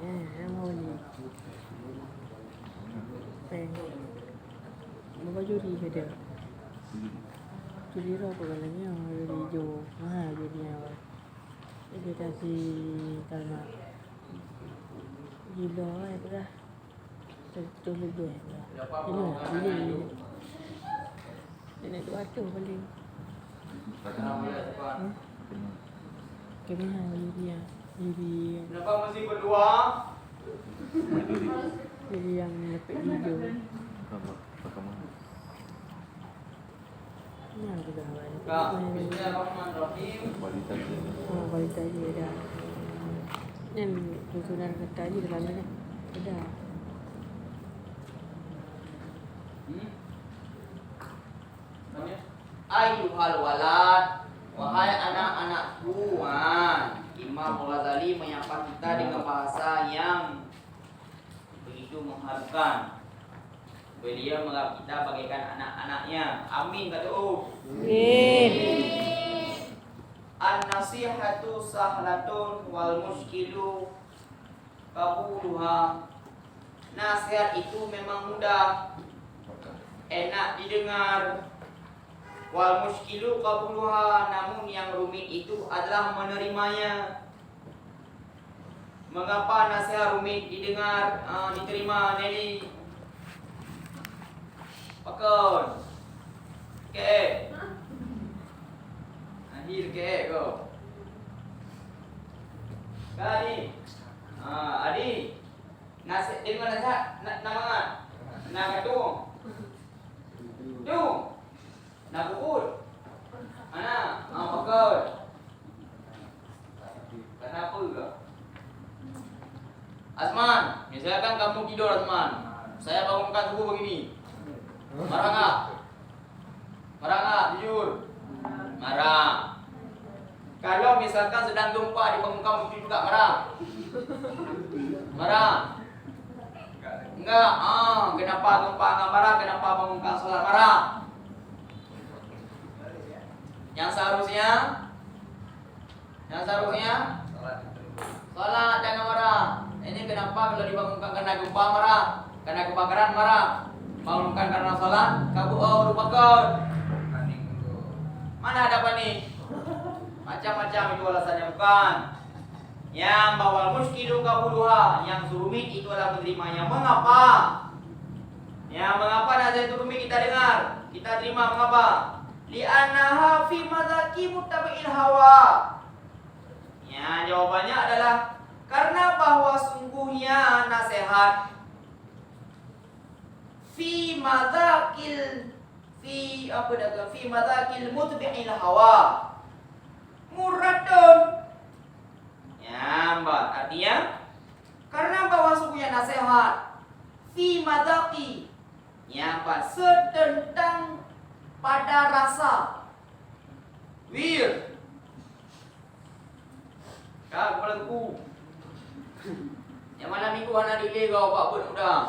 Ya, nama ni. Peng. Bapak juri ke dia? Juri apa kalanya? Juri hijau. Juri awal. Dia kasih kalma. Gila apa dah. Betul lebih lah. Ini beli. Dia nak 200 paling. Kami Yuri Yuri Kenapa masih berdua? Yuri yang dapat hijau. Ni aku dah awal. Kak, Bismillahirrahmanirrahim. Oh, balita dia dah. Ni susunan kata je dalam ni. Dah. Ayyuhal walad, wahai anak-anakku. Imam Ghazali menyapa kita dengan bahasa yang begitu mengharukan. Beliau menganggap kita bagaikan anak-anaknya. Amin kata Amin. An-nasihatu sahlatun wal muskilu kabuluha. Nasihat itu memang mudah, enak didengar. Wal muskilu qabuluha, namun yang rumit itu adalah menerimanya. Mengapa nasihat rumit didengar, diterima Nelly? Pakon. Ke. Akhir ke go. Kali. Adi. Nasihat di mana nasihat? Namangan. Nagatung. Tung. Nakukul. Mana? Pakon. Kenapa ke? Asman, misalkan kamu tidur Asman, saya bangunkan tubuh begini. Marah nggak? Marah nggak? Jujur. Marah. Kalau misalkan sedang gempa di bangun kamu itu juga marah. Marah. Enggak. Kenapa gempa nggak marah? Kenapa bangunkan sholat marah? Yang seharusnya sholat jangan marah. Ini kenapa kalau dibangunkan karena gempa marah, karena kebakaran marah, bangunkan karena sholat kamu lupakan. Mana ada panik? Macam-macam itu alasannya, bukan. Yang bawal muskilu kabuluha, yang rumit itu adalah menerimanya. Mengapa? Ya, mengapa nasihat itu rumit kita dengar, kita terima? Mengapa? Li'annaha fi madzaki muttabi'il hawa. Ya, jawabannya adalah karena bahwa sungguhnya nasihat fi madzakil mutbi'il hawa muradun. Ya, Mbak, artinya karena bahwa sungguhnya nasihat fi madzaki, ya, Mbak, sedentang pada rasa wir. Kak, kepala tuku. Yang mana minggu anak dile kau pak pun udah.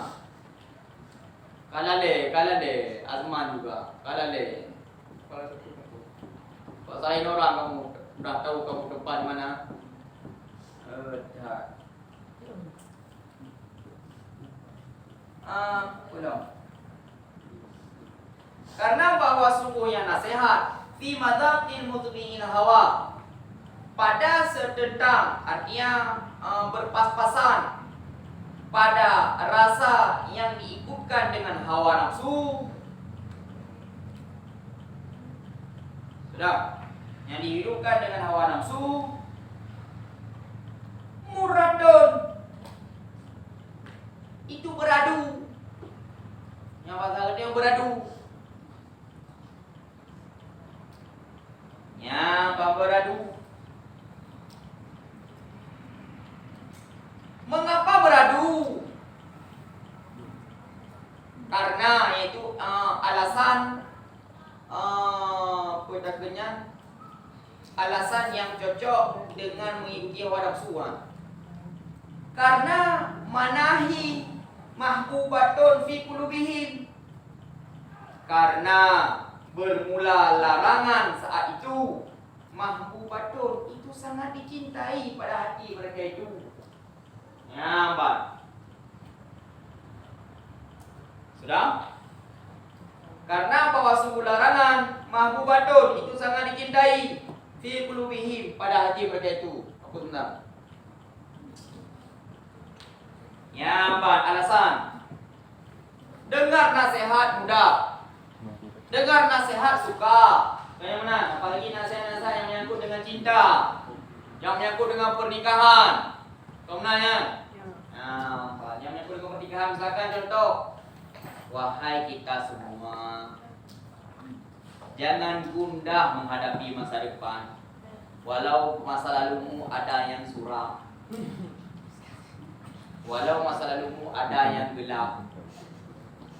Kalah le, Azman juga. Kalah le. Pak saya orang kamu udah tahu kamu depan mana? Dah. Belum. Karena bahwa sungguhnya nasihat fi madzaqil mutbi'il hawa, pada sedentang, artinya berpas-pasan pada rasa yang diikutkan dengan hawa nafsu. Sudah, yang dihidupkan dengan hawa nafsu cocok dengan mengikuti hawa nafsu. Karena manahi mahbubatun fi qulubihim. Karena bermula larangan saat itu, mahbubatun itu sangat dicintai pada hati mereka itu. Ya, Pak. Sudah? Karena bawaslu larangan mahbubatun itu sangat dicintai fi qulubihim pada hati mereka itu. Aku benar. Ya, Pak, alasan. Dengar nasihat mudah. Dengar nasihat suka. Yang mana? Apalagi nasihat-nasihat yang menyangkut dengan cinta, yang menyangkut dengan pernikahan. Kau menanya? Nah, yang menyangkut dengan pernikahan, misalkan contoh. Wahai kita semua, jangan gundah menghadapi masa depan, walau masa lalumu ada yang suram, walau masa lalumu ada yang gelap.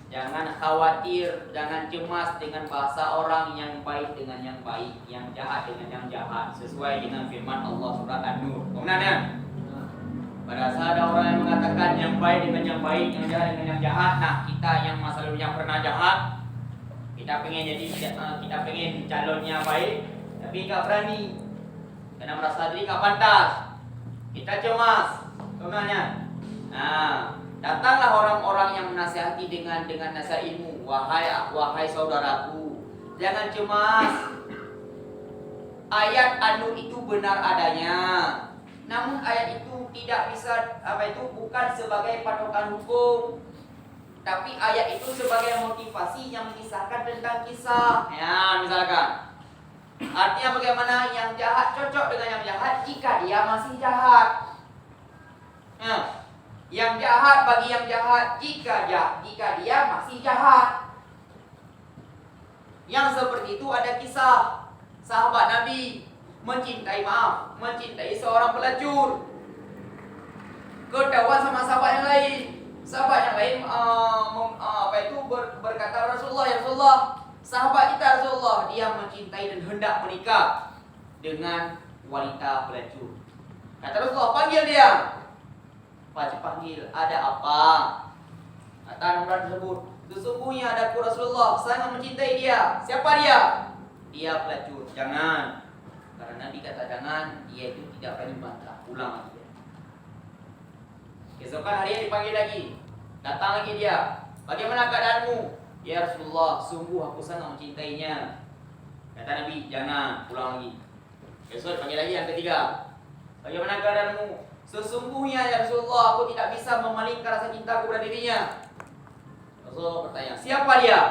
Jangan khawatir, jangan cemas dengan bahasa orang yang baik dengan yang baik, yang jahat dengan yang jahat, sesuai dengan firman Allah surat An-Nur. Kemudian pada saat ada orang yang mengatakan yang baik dengan yang baik, yang jahat dengan yang jahat, nah kita yang masa lalu yang pernah jahat, kita pengen calonnya baik, tapi nggak berani, karena merasa diri nggak pantas, kita cemas, sebenarnya. Nah, datanglah orang-orang yang menasihati dengan nasihat ilmu. Wahai saudaraku, jangan cemas. Ayat An-Nur itu benar adanya. Namun ayat itu tidak bisa bukan sebagai patokan hukum. Tapi ayat itu sebagai motivasi yang mengisahkan tentang kisah. Ya, misalkan. Artinya bagaimana yang jahat cocok dengan yang jahat jika dia masih jahat. Nah, yang jahat bagi yang jahat jika dia masih jahat. Yang seperti itu ada kisah sahabat Nabi mencintai seorang pelacur. Ketahuan sama sahabat yang lain. Sahabat yang lain berkata, Rasulullah, ya Rasulullah, sahabat kita Rasulullah, dia mencintai dan hendak menikah dengan wanita pelacur. Kata Rasulullah, panggil dia. Panggil, ada apa? Kata orang tersebut, sesungguhnya ada Rasulullah, sangat mencintai dia. Siapa dia? Dia pelacur. Jangan. Karena Nabi kata jangan, dia itu tidak akan dibantah. Ulang lagi dia. Keesokan harinya dipanggil lagi. Datang lagi dia. Bagaimana keadaanmu? Ya Rasulullah, sungguh aku sangat mencintainya. Kata Nabi, jangan. Ulang lagi. Besok panggil lagi yang ketiga. Bagaimana keadaanmu? Sesungguhnya ya Rasulullah, aku tidak bisa memalingkan rasa cintaku pada dirinya. Rasulullah bertanya, siapa dia?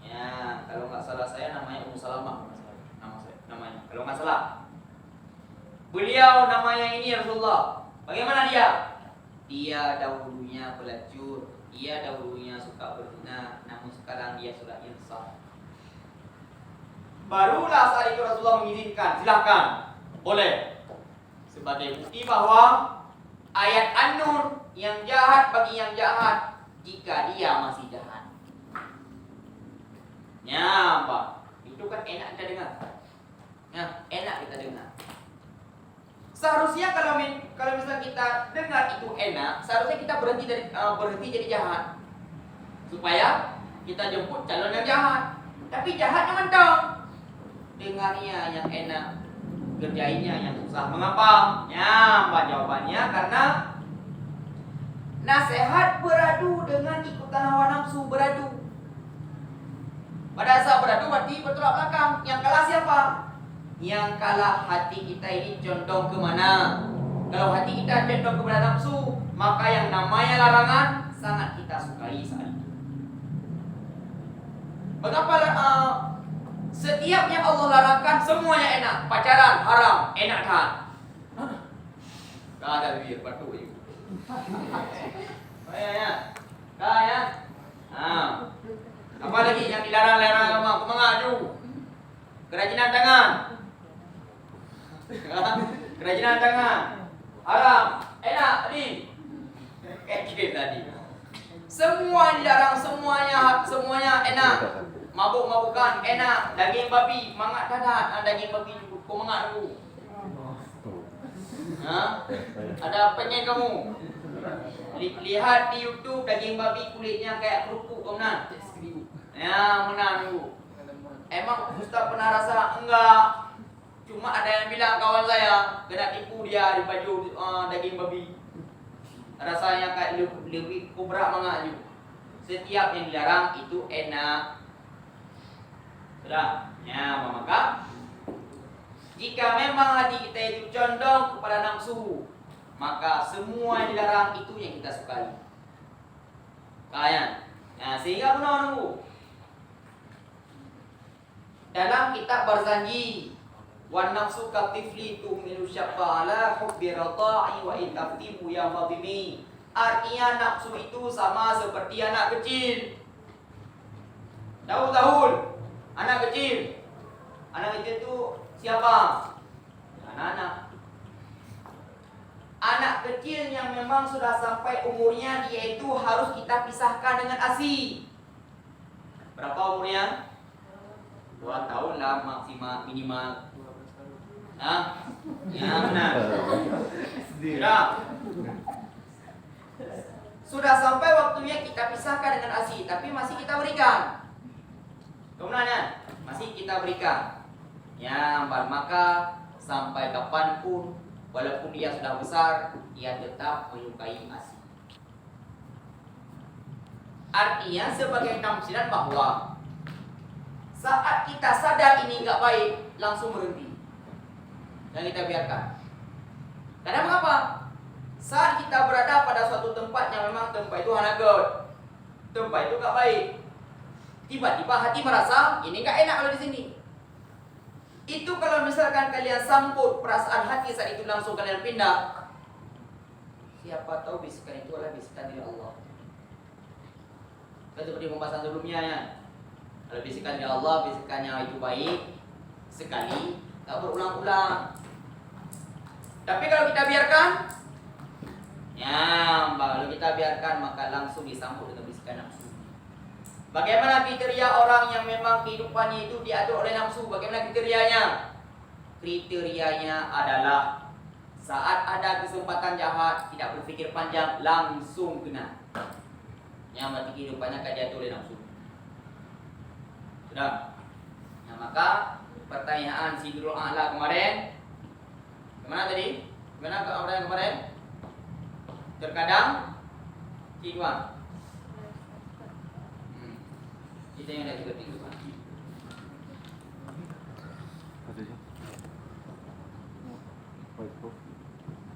Ya, kalau nggak salah saya namanya Ummu Salamah. Namanya, kalau nggak salah. Beliau namanya ini Rasulullah. Bagaimana dia? Dia dahulunya pelacur, dia dahulunya suka berzina, namun sekarang dia sudah insaf. Barulah saat itu Rasulullah mengizinkan, silakan, boleh. Sebagai bukti bahwa ayat An-Nur yang jahat bagi yang jahat jika dia masih jahat. Ya, Pak, itu kan enak kita dengar. Nah, enak kita dengar. Seharusnya kalau misalnya kita dengar itu enak, seharusnya kita berhenti jadi jahat, supaya kita jemput calon yang jahat. Tapi jahatnya mentong, dengarnya yang enak, kerjainnya yang susah. Mengapa? Ya, Pak, jawabannya karena nasihat beradu dengan ikutan hawa nafsu beradu. Pada saat beradu berarti bertolak belakang. Yang kalah siapa? Yang kalah hati kita ini condong kemana? Kalau hati kita condong kepada nafsu, maka yang namanya larangan sangat kita sukai saat itu. Mengapa setiap yang Allah larangkan semuanya enak? Pacaran haram, enak kan? Gak ada bibir batu itu. Ya. Nah, apa lagi yang dilarang-larang agama? Mengadu, kerajinan tangan, kerajinan tangan, haram, enak tadi, tadi. Semua dilarang, semuanya enak. Mabuk-mabukan enak, daging babi, mangat dadat, daging babi kau mangat dulu. Ada apanya kamu? Lihat di YouTube daging babi kulitnya kayak kerupuk kau menang. Ya menang bu. Emang Ustaz pernah rasa? Enggak. Cuma ada yang bilang kawan saya kena tipu dia di baju daging babi. Rasanya kayak lebih kubra banget. Setiap yang dilarang itu enak. Sudah. Ya maka jika memang hati kita itu condong kepada nafsu, maka semua yang dilarang itu yang kita sukai. Kalian. Nah, sehingga benar bu. Dalam kitab Barzanji, wan nafsu katifli tu'minu syaffa ala hubbi rata'i wa intaftimu ya fadimi. Artinya nafsu itu sama seperti anak kecil. Tahu anak kecil. Anak kecil itu siapa? Anak-anak. Anak kecil yang memang sudah sampai umurnya, dia itu harus kita pisahkan dengan ASI. Berapa umurnya? 2 tahun lah maksimal minimal. Nah, ya benar. Sudah sampai waktunya kita pisahkan dengan ASI, tapi masih kita berikan. Kemudian masih kita berikan. Ya, maka sampai kapanpun, walaupun dia sudah besar, dia tetap menyukai ASI. Artinya sebagai tamsilan bahwa saat kita sadar ini nggak baik, langsung berhenti. Dan kita biarkan. Karena mengapa? Saat kita berada pada suatu tempat yang memang tempat itu hanagot, tempat itu nggak baik, tiba-tiba hati merasa ini nggak enak kalau di sini. Itu kalau misalkan kalian sambut perasaan hati saat itu langsung kalian pindah, siapa tahu bisikan itu adalah bisikan dari Allah. Kan seperti pembahasan sebelumnya ya. Kalau bisikan dari Allah, bisikannya itu baik sekali, tak berulang-ulang. Tapi kalau kita biarkan, ya, kalau kita biarkan maka langsung disambut dengan bisikan nafsu. Bagaimana kriteria orang yang memang kehidupannya itu diatur oleh nafsu? Bagaimana kriterianya? Kriterianya adalah saat ada kesempatan jahat, tidak berpikir panjang, langsung kena. Yang berarti kehidupannya akan diatur oleh nafsu. Sudah. Nah, maka pertanyaan Sidrul A'la kemarin, kemana tadi? Kemana kemarin? Terkadang Sidwan. Kita yang ada juga tinggal.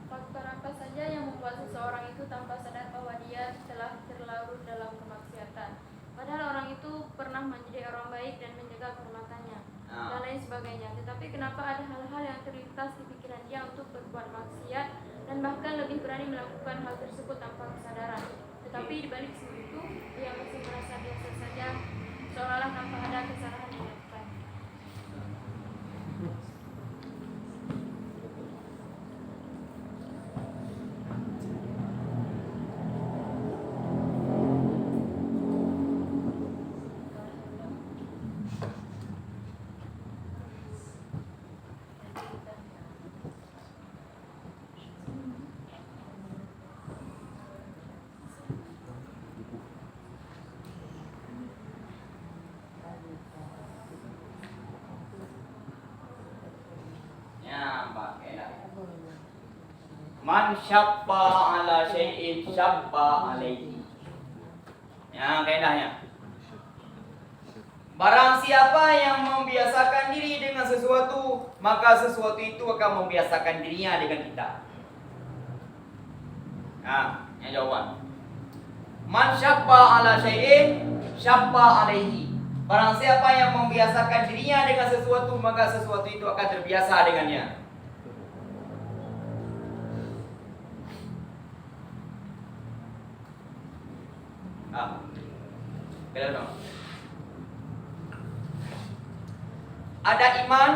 Faktor apa saja yang membuat seseorang itu tanpa sadar bahwa dia telah terlarut dalam kemaksiatan? Padahal orang itu pernah menjadi orang baik dan menjaga kehormatannya dan lain sebagainya. Tetapi kenapa ada hal-hal yang terlintas di pikiran dia untuk berbuat maksiat dan bahkan lebih berani melakukan hal tersebut tanpa kesadaran? Tetapi di balik itu dia masih merasa biasa saja, seolah-olah tanpa ada kesalahan yang dilakukan. Man syabba ala syai'in syabba alaihi. Ya, kaidahnya. Barang siapa yang membiasakan diri dengan sesuatu, maka sesuatu itu akan membiasakan dirinya dengan kita. Nah, yang jawaban. Man syabba ala syai'in syabba alaihi. Barang siapa yang membiasakan dirinya dengan sesuatu, maka sesuatu itu akan terbiasa dengannya. Ada iman,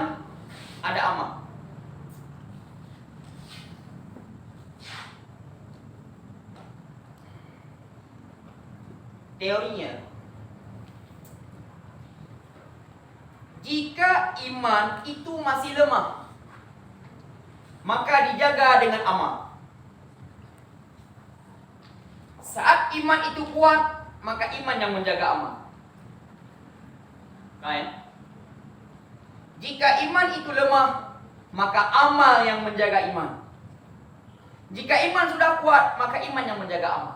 ada amal. Teorinya, jika iman itu masih lemah, maka dijaga dengan amal. Saat iman itu kuat, maka iman yang menjaga amal. Kan? Jika iman itu lemah, maka amal yang menjaga iman. Jika iman sudah kuat, maka iman yang menjaga amal.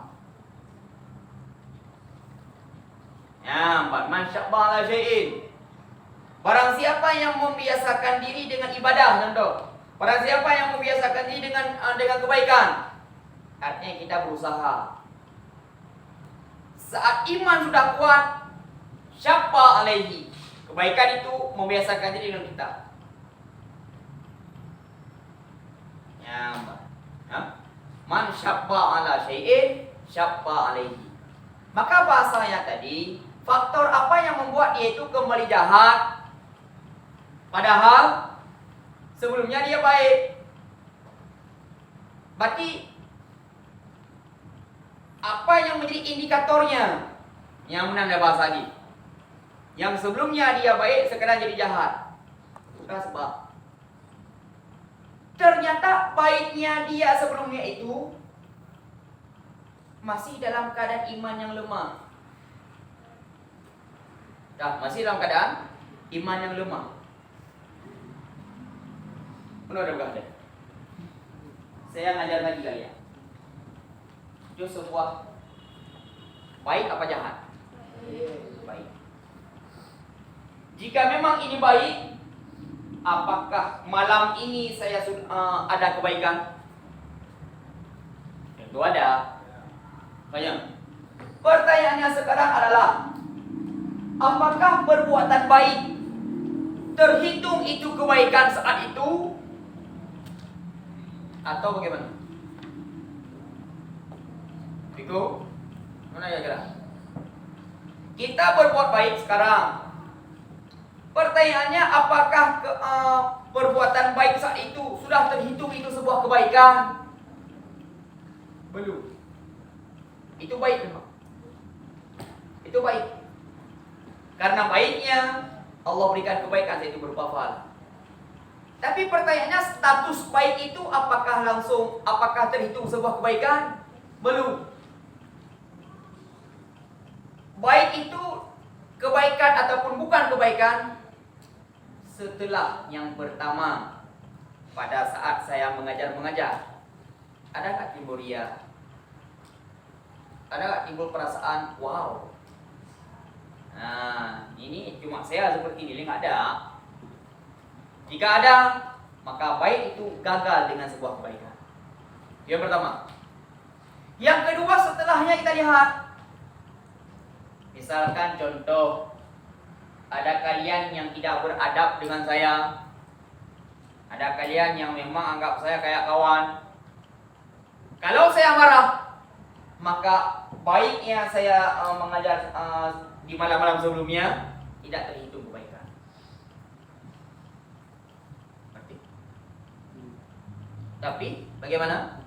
Ya, man syabba ala syai'in. Barang siapa yang membiasakan diri dengan ibadah, contoh. Barang siapa yang membiasakan diri dengan kebaikan, artinya kita berusaha. Saat iman sudah kuat, syabba alaihi. Kebaikan itu membiasakan diri dengan kita. Ya, man syabba ala syai'in syabba alaihi. Maka bahasanya tadi, faktor apa yang membuat dia itu kembali jahat, padahal sebelumnya dia baik? Berarti apa yang menjadi indikatornya? Yang menanda bahasa lagi. Yang sebelumnya dia baik, sekarang jadi jahat. Sudah sebab. Ternyata baiknya dia sebelumnya itu masih dalam keadaan iman yang lemah. Masih dalam keadaan iman yang lemah. Benar ada? Saya ngajar lagi kali ya. Itu sebuah baik apa jahat? Baik. Jika memang ini baik, apakah malam ini saya ada kebaikan? Tentu ada. Banyak. Pertanyaannya sekarang adalah, apakah perbuatan baik terhitung itu kebaikan saat itu? Atau bagaimana? Itu mana ya kira? Kita berbuat baik sekarang. Pertanyaannya, apakah perbuatan baik saat itu sudah terhitung itu sebuah kebaikan? Belum. Itu baik memang. Itu baik. Karena baiknya Allah berikan kebaikan, yaitu berupa pahala. Tapi pertanyaannya, status baik itu apakah terhitung sebuah kebaikan? Belum. Baik itu kebaikan ataupun bukan kebaikan setelah yang pertama, pada saat saya mengajar. Ada nggak timbul ria? Ada nggak timbul perasaan wow? Nah, ini cuma saya seperti ini, nggak ada. Jika ada, maka baik itu gagal dengan sebuah kebaikan. Yang pertama. Yang kedua, setelahnya kita lihat. Misalkan contoh, ada kalian yang tidak beradab dengan saya. Ada kalian yang memang anggap saya kayak kawan. Kalau saya marah, maka baiknya saya mengajar di malam-malam sebelumnya tidak terhitung kebaikan. Tapi bagaimana?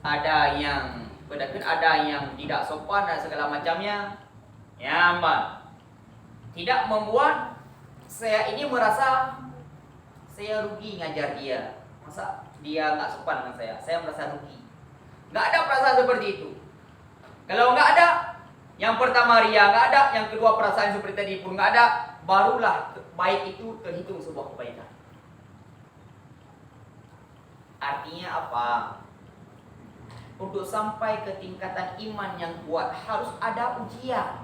Ada yang pedagin, ada yang tidak sopan dan segala macamnya. Ya, Mbak. Tidak membuat saya ini merasa saya rugi ngajar dia. Masa dia nggak sopan dengan saya merasa rugi. Nggak ada perasaan seperti itu. Kalau nggak ada, yang pertama ria nggak ada, yang kedua perasaan seperti tadi pun nggak ada, barulah baik itu terhitung sebuah kebaikan. Artinya apa? Untuk sampai ke tingkatan iman yang kuat harus ada ujian.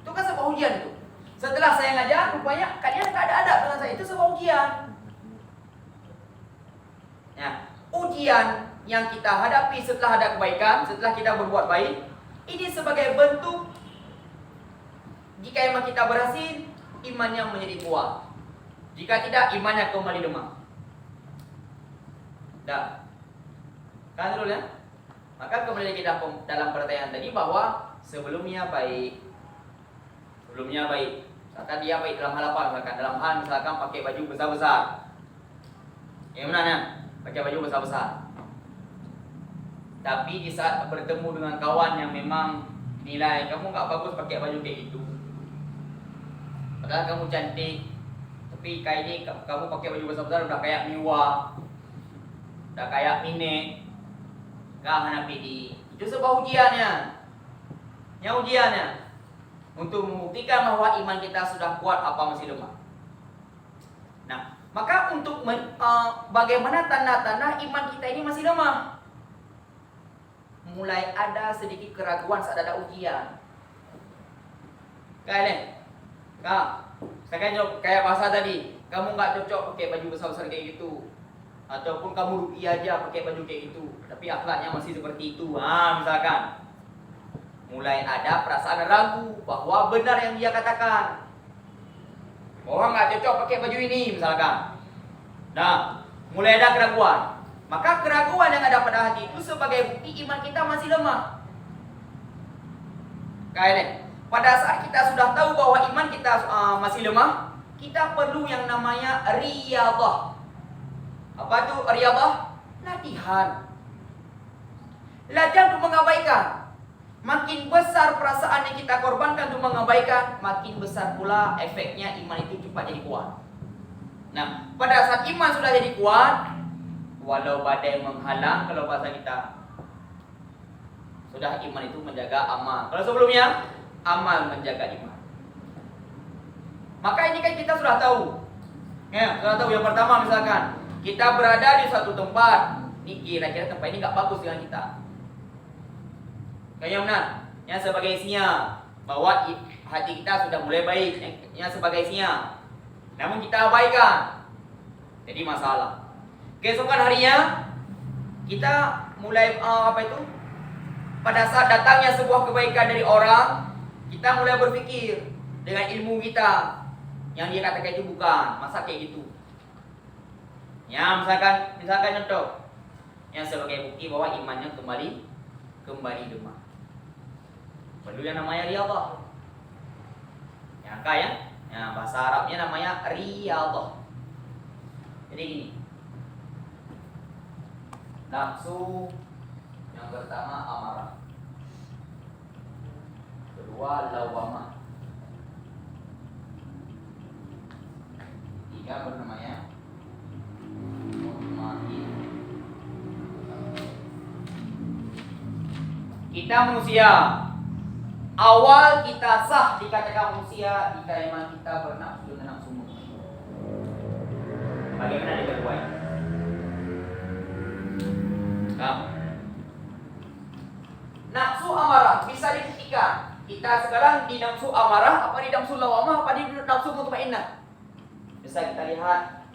Itu kan sebuah ujian itu. Setelah saya ngajar, rupanya kalian tak ada adab dengan saya. Itu sebuah ujian. Ya, ujian yang kita hadapi setelah ada kebaikan, setelah kita berbuat baik, ini sebagai bentuk jika memang kita berhasil, imannya menjadi kuat. Jika tidak, imannya kembali lemah. Dah. Kan dulu ya? Maka kembali kita dalam pertanyaan tadi bahwa sebelumnya baik. Misalkan dia baik dalam hal apa? Dalam hal misalkan pakai baju besar-besar. Yang mana? Pakai baju besar-besar. Tapi di saat bertemu dengan kawan yang memang nilai kamu nggak bagus pakai baju kayak gitu. Padahal kamu cantik, tapi Fika ini kamu pakai baju besar-besar udah kayak Miwa, udah kayak Mine, Hana PD. Itu sebuah ujiannya. Yang ujiannya untuk membuktikan bahwa iman kita sudah kuat apa masih lemah. Nah, maka untuk bagaimana tanda-tanda iman kita ini masih lemah? Mulai ada sedikit keraguan saat ada ujian. Kayak bahasa tadi, kamu nggak cocok pakai baju besar-besar kayak gitu, ataupun kamu rugi aja pakai baju kayak gitu, tapi akhlaknya masih seperti itu. Misalkan mulai ada perasaan ragu bahwa benar yang dia katakan, bahwa nggak cocok pakai baju ini, misalkan. Nah, mulai ada keraguan. Maka keraguan yang ada pada hati itu sebagai bukti iman kita masih lemah. Kayak pada saat kita sudah tahu bahwa iman kita masih lemah, kita perlu yang namanya riyadhah. Apa itu riyadhah? Latihan. Latihan untuk mengabaikan. Makin besar perasaan yang kita korbankan untuk mengabaikan, makin besar pula efeknya iman itu cepat jadi kuat. Nah, pada saat iman sudah jadi kuat, walau badai menghalang, kalau bahasa kita, sudah iman itu menjaga amal. Kalau sebelumnya, amal menjaga iman. Maka ini kan kita sudah tahu. Ya, sudah tahu yang pertama misalkan, kita berada di suatu tempat, ini kira-kira tempat ini nggak bagus dengan kita. Yang benar, yang sebagai isinya bahwa hati kita sudah mulai baik, yang sebagai isinya. Namun kita abaikan, jadi masalah. Keesokan harinya kita mulai pada saat datangnya sebuah kebaikan dari orang, kita mulai berpikir dengan ilmu kita yang dia katakan itu bukan, masa kayak gitu. Ya, misalkan contoh yang sebagai bukti bahwa imannya kembali lemah. Perlu yang namanya riyadhah. Ya, bahasa Arabnya namanya riyadhah. Jadi gini. Nafsu yang pertama amarah. Kedua lawamah. Tiga bernamanya mutmain. Kita manusia. Awal kita sah dikatakan manusia jika memang kita bernafsu dengan nafsu mutmain. Bagaimana yang kedua ini? Nafsu amarah bisa dibuktikan. Kita sekarang di nafsu amarah, apa di nafsu lawamah, apa di nafsu mutmainnah. Bisa kita lihat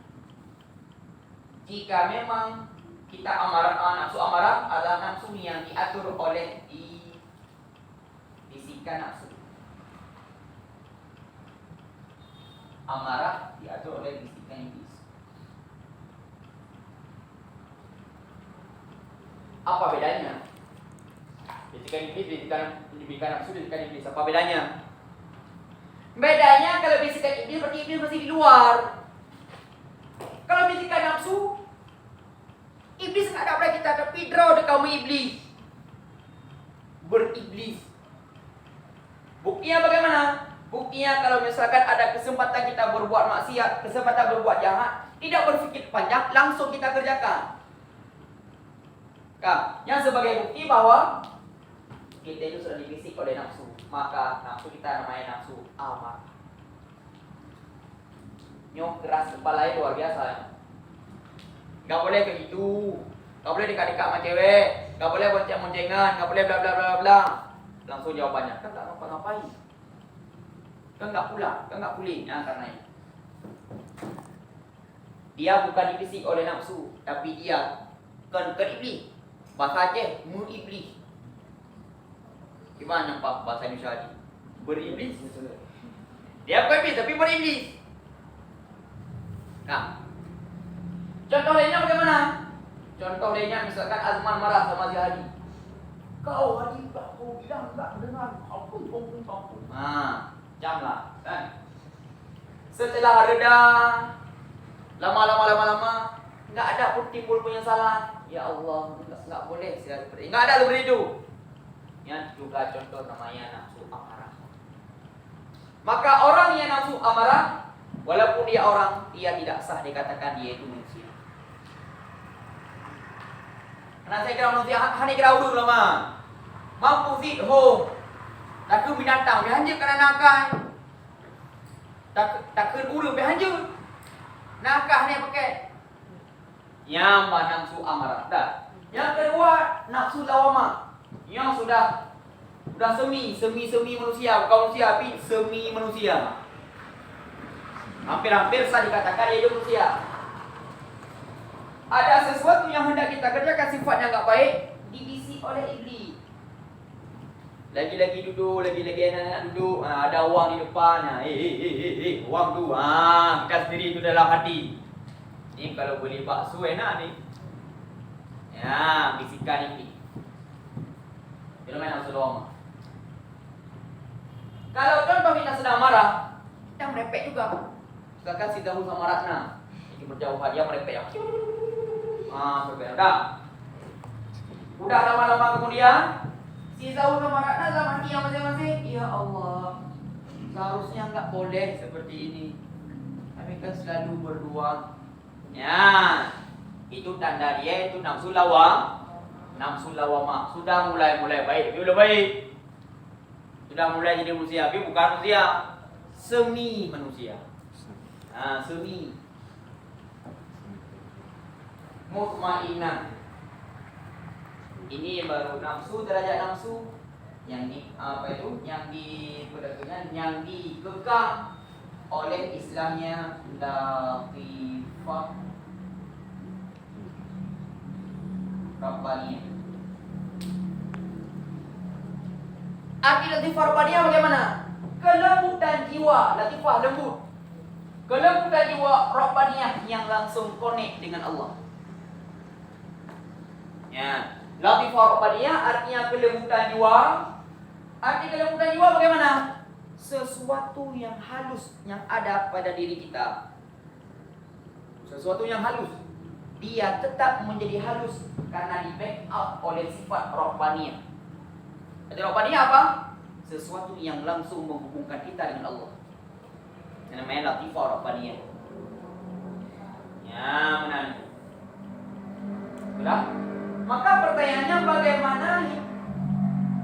jika memang kita nafsu amarah adalah nafsu yang diatur oleh bisikan nafsu. Amarah diatur oleh bisikan iblis. Apa bedanya? Bisikan iblis, bisikan nafsu, bisikan iblis. Apa bedanya? Bedanya kalau bisikan iblis berarti iblis masih di luar. Kalau bisikan nafsu, iblis nggak ada pada kita, tapi draw de kamu iblis. Beriblis. Buktinya bagaimana? Buktinya kalau misalkan ada kesempatan kita berbuat maksiat, kesempatan berbuat jahat, tidak berpikir panjang, langsung kita kerjakan. Yang sebagai bukti bahwa kita itu sudah dibisik oleh nafsu, maka nafsu kita namanya nafsu amarah. Nyok keras kepalanya luar biasa. Gak boleh kayak gitu, gak boleh dekat-dekat sama cewek, gak boleh bonceng-boncengan, gak boleh bla bla bla bla. Langsung jawabannya, kan gak ngapa-ngapain, kan gak pulang, kan gak pulih. Nah, karena itu dia bukan dibisik oleh nafsu, tapi dia kan iblis. Bahasa Aceh, iblis. Gimana Pak bahasa Indonesia tadi? Beriblis. Dia bukan iblis tapi beriblis. Nah, contoh lainnya bagaimana? Contoh lainnya misalkan Azman marah sama si Hadi. Kau Hadi tak kau bilang tak dengar. Ampun. Nah, jamlah kan. Setelah reda, lama, nggak ada pun timbul penyesalan. Ya Allah, nggak boleh saya seperti ini. Nggak ada seperti itu. Yang juga contoh namanya nafsu amarah. Maka orang yang nafsu amarah, Walaupun dia orang, dia tidak sah dikatakan dia itu manusia. Karena saya kira manusia, hanya kira urut lama. Mampu fit ho. Takkan binatang, dia hanya kerana nakai. Takkan urut, dia hanya. Nakah ni pakai. Yang nafsu amarah. Dah. Yang kedua, nafsu lawamah. Yang sudah semi manusia, bukan manusia tapi semi manusia. Hampir-hampir sah dikatakan dia itu manusia. Ada sesuatu yang hendak kita kerjakan sifatnya enggak baik, dibisi oleh iblis. Lagi-lagi duduk, lagi-lagi anak-anak duduk, ada wang di depan. Wang tu, kita sendiri tu dalam hati. Ni kalau boleh bakso enak ni. Ya, bisikan ini. Bila main nafsu lawamah. Kalau contoh kita sedang marah, kita merepek juga. Misalkan si Zahul sama Ratna, ini berjauhan, dia merepek ya. Merepek. Udah lama-lama kemudian, si Zahul sama Ratna dalam hati yang masing-masing. Ya Allah, seharusnya enggak boleh seperti ini. Kami kan selalu berdua. Ya, itu tanda dia itu nafsu lawamah. Sudah mulai baik, tapi belum baik. Sudah mulai jadi manusia, tapi bukan manusia, semi manusia. Semi. Mutmainnah. Ini baru nafsu, derajat nafsu yang yang dikekang oleh Islamnya latifah Rabbaniyah. Arti latifah Rabbaniyah bagaimana? Kelembutan jiwa, latifah lembut. Kelembutan jiwa Rabbaniyah yang langsung connect dengan Allah. Ya, latifah Rabbaniyah artinya kelembutan jiwa. Arti kelembutan jiwa bagaimana? Sesuatu yang halus yang ada pada diri kita. Sesuatu yang halus, dia tetap menjadi halus karena di backup oleh sifat Rabbaniyah. Arti Rabbaniyah apa? Sesuatu yang langsung menghubungkan kita dengan Allah. Yang namanya latifah Rabbaniyah. Ya, benar. Sudah? Maka pertanyaannya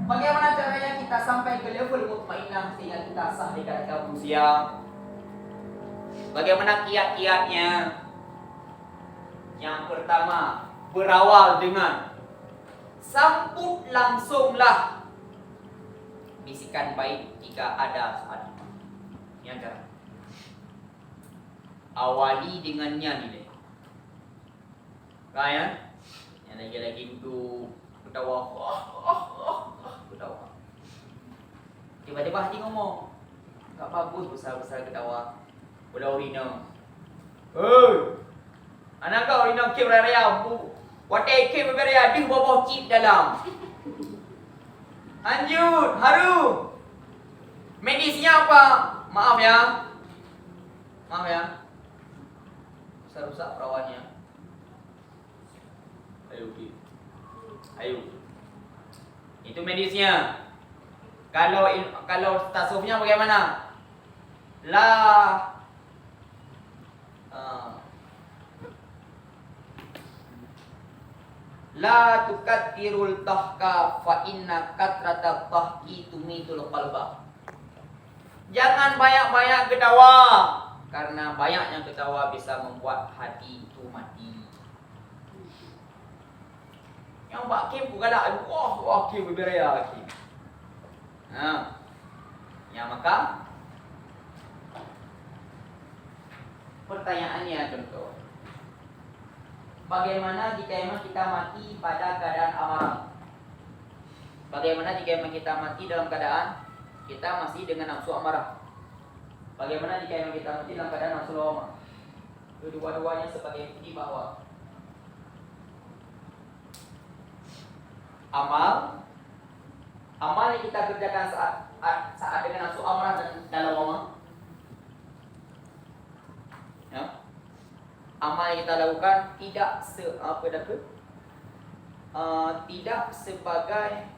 bagaimana caranya kita sampai ke level mutmainnah sehingga kita sah dikatakan manusia? Bagaimana kiat-kiatnya? Yang pertama, berawal dengan sambut langsunglah bisikan baik jika ada saat itu. Yang cara. Awali dengan nyanyi deh. Kan? Yang lagi-lagi duduk ketawa. Ketawa. Tiba-tiba hati ngomong, tak bagus besar-besar ketawa. Udah urina. Anak kau urina kim raya. Watai kim raya di bawah cip dalam. Lanjut, harum. Medisnya apa? Maaf ya. Rusak perawannya. Ayo. Itu medisnya. Kalau tasawufnya bagaimana? La tukattirul tahka fa inna katrata tahki tumitul qalba. Jangan banyak-banyak ketawa, karena banyaknya ketawa bisa membuat hati itu mati. Yang Pak Kim galak, wah Kim beraya Kim. Ya maka pertanyaannya contoh, bagaimana jika memang kita mati pada keadaan amarah? Bagaimana jika memang kita mati dalam keadaan kita masih dengan nafsu amarah? Bagaimana jika memang kita mati dalam keadaan nafsu lawamah? Kedua-duanya sebagai bukti bahwa amal yang kita kerjakan saat dengan nafsu amarah dan lawamah, ya, amal yang kita lakukan tidak sebagai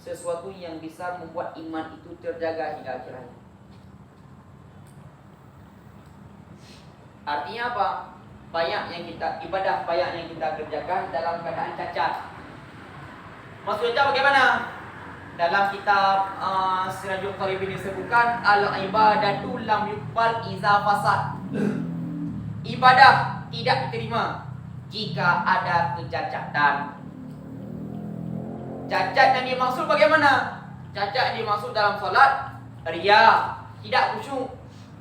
sesuatu yang bisa membuat iman itu terjaga hingga akhir hayat. Artinya apa? Ibadah banyak yang kita kerjakan dalam keadaan cacat. Maksudnya bagaimana? Dalam kitab Sirajul Talibin disebutkan al-ibadatu lam yuqbal iza fasad. Ibadah tidak diterima jika ada kecacatan. Cacat yang dimaksud bagaimana? Cacat yang dimaksud dalam salat riya, tidak khusyuk.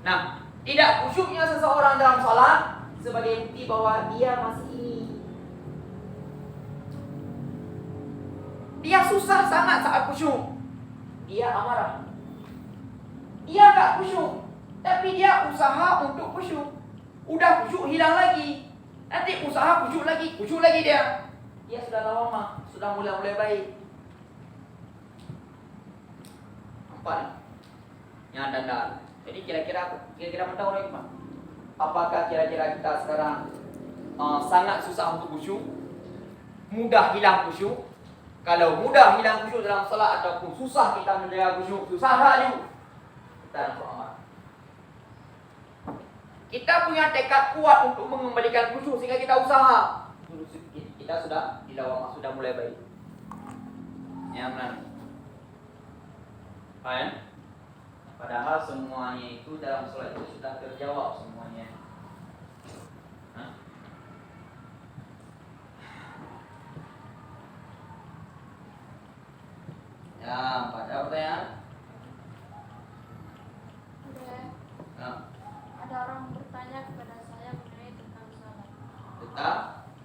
Nah, tidak khusyuknya seseorang dalam salat sebagai bukti bahwa dia masih ini. Dia susah sangat saat khusyuk. Dia amarah. Dia enggak khusyuk, tapi dia usaha untuk khusyuk. Udah khusyuk hilang lagi. Nanti usaha khusyuk lagi dia. Dia sudah lama, sudah mulai baik. Nampak? Yang dandal. Jadi kira-kira tahu lagi Pak. Apakah kira-kira kita sekarang sangat susah untuk khusyuk? Mudah hilang khusyuk? Kalau mudah hilang khusyuk dalam salat ataupun susah kita menjaga khusyuk, susah lagi kita nak amal. Kita punya tekad kuat untuk mengembalikan khusyuk sehingga kita usaha. Kita sudah dilawang, sudah mulai baik. Ya benar. Faham? Padahal semuanya itu dalam salat itu sudah terjawab semuanya. Hah? Ya, ada pertanyaan? Ada orang bertanya kepada saya mengenai tentang sholat.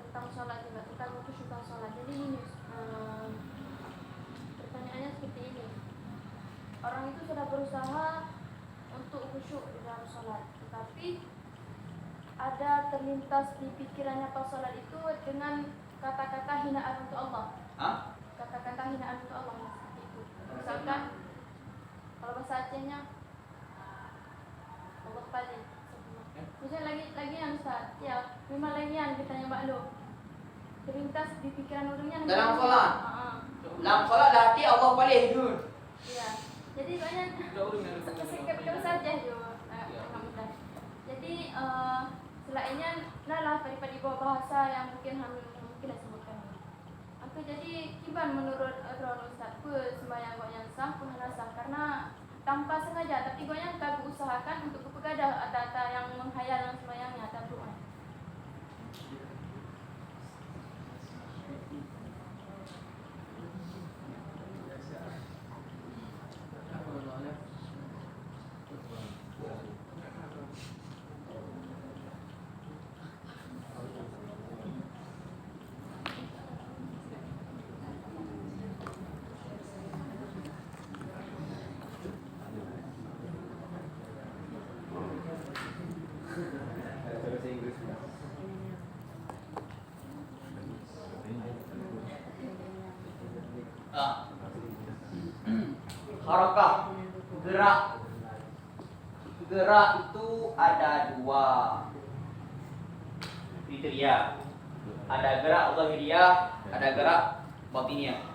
Tentang sholat juga, tentang khusyuk sholat. Jadi ini pertanyaannya seperti ini. Orang itu sudah berusaha untuk khusyuk di dalam sholat, tetapi ada terlintas di pikirannya pas sholat itu dengan kata-kata hinaan untuk Allah. Kata-kata hinaan untuk Allah seperti itu. Misalkan kalau bahasa Acehnya Allah paling. Misalnya lagi yang Ustaz, ya memang lagi yang ditanya maklum. Terlintas di pikiran orangnya dalam sholat. Dalam sholat hati Allah paling itu. Iya. Jadi banyak sekep saja jo. Jadi selainnya lah daripada bawa bahasa yang mungkin lah sebutkan. Aku jadi kiban menurut Ron Ustaz sembahyang yang sah pun sah karena tanpa sengaja tapi goyang kami usahakan untuk berpegadah atau yang menghayal yang sembahyangnya atau doa. Harakah, gerak itu ada dua kriteria. Ada gerak zahiriyah, ada gerak batiniyah.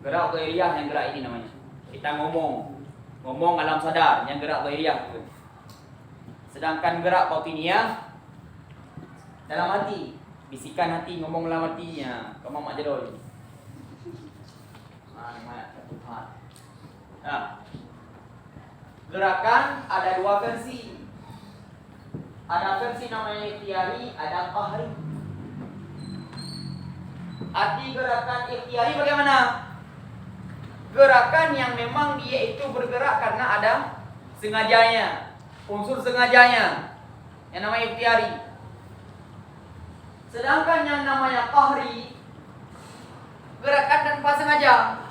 Gerak zahiriyah yang gerak ini namanya. Kita ngomong alam sadar, yang gerak zahiriyah. Sedangkan gerak batiniyah dalam hati, bisikan hati, ngomong dalam hatinya. Kamu mak jadol. Nah, gerakan ada dua versi. Ada versi namanya ikhtiyari, ada qahri. Arti gerakan ikhtiyari bagaimana? Gerakan yang memang dia itu bergerak karena ada sengajanya, unsur sengajanya, yang namanya ikhtiyari. Sedangkan yang namanya qahri, gerakan tanpa sengaja.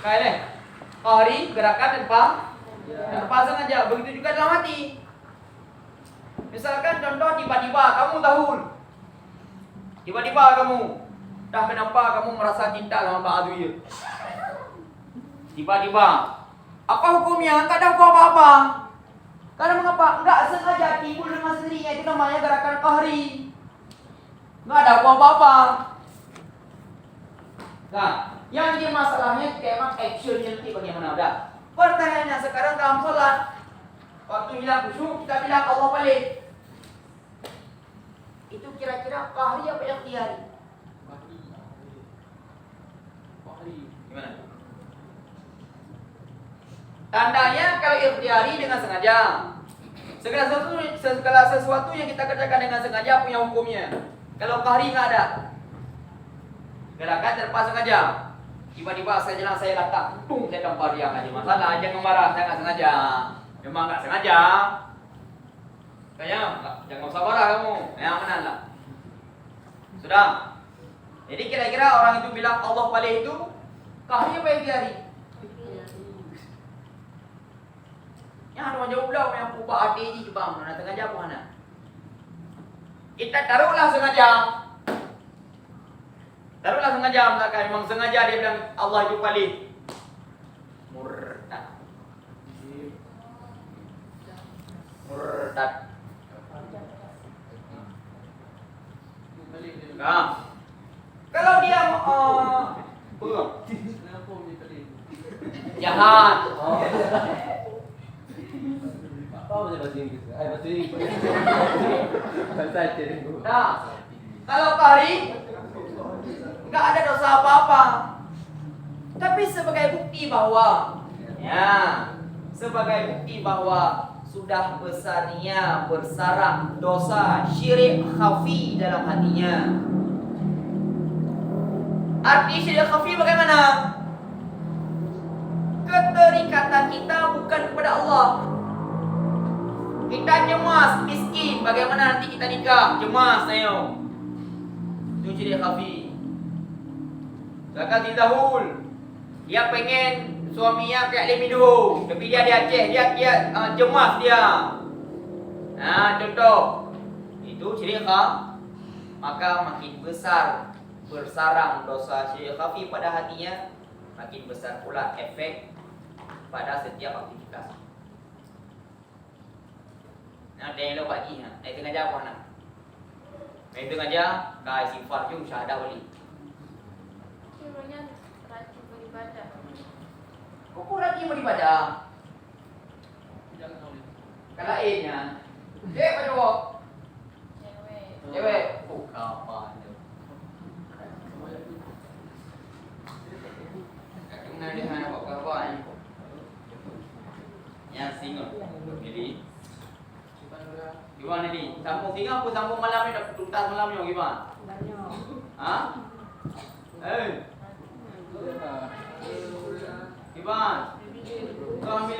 Kayak qahri, gerakan tanpa sengaja. Begitu juga dalam hati. Misalkan contoh tiba-tiba kamu tahun, tiba-tiba kamu dah kenapa kamu merasa cinta sama Pak Adwir. Tiba-tiba, apa hukumnya? Enggak ada hukum apa-apa. Karena mengapa? Enggak sengaja timbul dengan sendirinya, itu namanya gerakan qahri. Enggak ada hukum apa-apa. Nah, yang jadi masalahnya memang actionnya nanti bagaimana. Udah. Pertanyaannya sekarang dalam sholat, Waktu hilang khusyuk kita bilang Allah balik. Itu kira-kira qahri apa ikhtiyari? Gimana? Tandanya kalau ikhtiyari dengan sengaja. Segala sesuatu yang kita kerjakan dengan sengaja punya hukumnya. Kalau qahri nggak ada. Gerakan terpas sengaja. Tiba-tiba saya jalan saya datang, tung saya lempar dia aja. Masalah jangan marah, saya nggak sengaja. Memang nggak sengaja. Kayaknya jangan usah marah kamu. Yang mana lah. Sudah. Jadi kira-kira orang itu bilang Allah balik itu qahri apa ikhtiyari? Yang ada jauh belau yang pupa hati ni coba mana sengaja apa mana? Kita taruhlah sengaja. Taruhlah sengaja, misalkan memang sengaja dia bilang Allah itu balik. Murtad. Murtad. Nah, kalau dia jahat. Apa bahasa Inggris? Bahasa Inggris. Bahasa Cina. Nah, kalau qahri enggak ada dosa apa-apa. Tapi sebagai bukti bahwa sebagai bukti bahwa sudah besarnya bersarang dosa syirik khafi dalam hatinya. Arti syirik khafi bagaimana? Keterikatan kita bukan kepada Allah. Kita cemas, miskin, bagaimana nanti kita nikah? Cemas, ayo. Itu syirik khafi. Zakat didahul. Dia pengen suaminya kayak Lemido, tapi dia di Aceh, dia cemas dia. Nah, contoh. Itu syirik khafi. Maka makin besar bersarang dosa syirik khafi pada hatinya, makin besar pula efek pada setiap aktivitas. Nah, dia elok pagi nah. Itu ngajar apa nak? Itu ngajar guys sifat jum syahadah wali. Kiranya rajin beribadah. Kok rajin beribadah? Kalau A-nya cewek apa cowok? Cewek. Oh, kapan? Kena dia nak buat kawan. Yang single. Jadi gimana ni? Sambung singa apa sambung malam ni dah tuntas malam ni gimana? Ha? Gimana? Kau ambil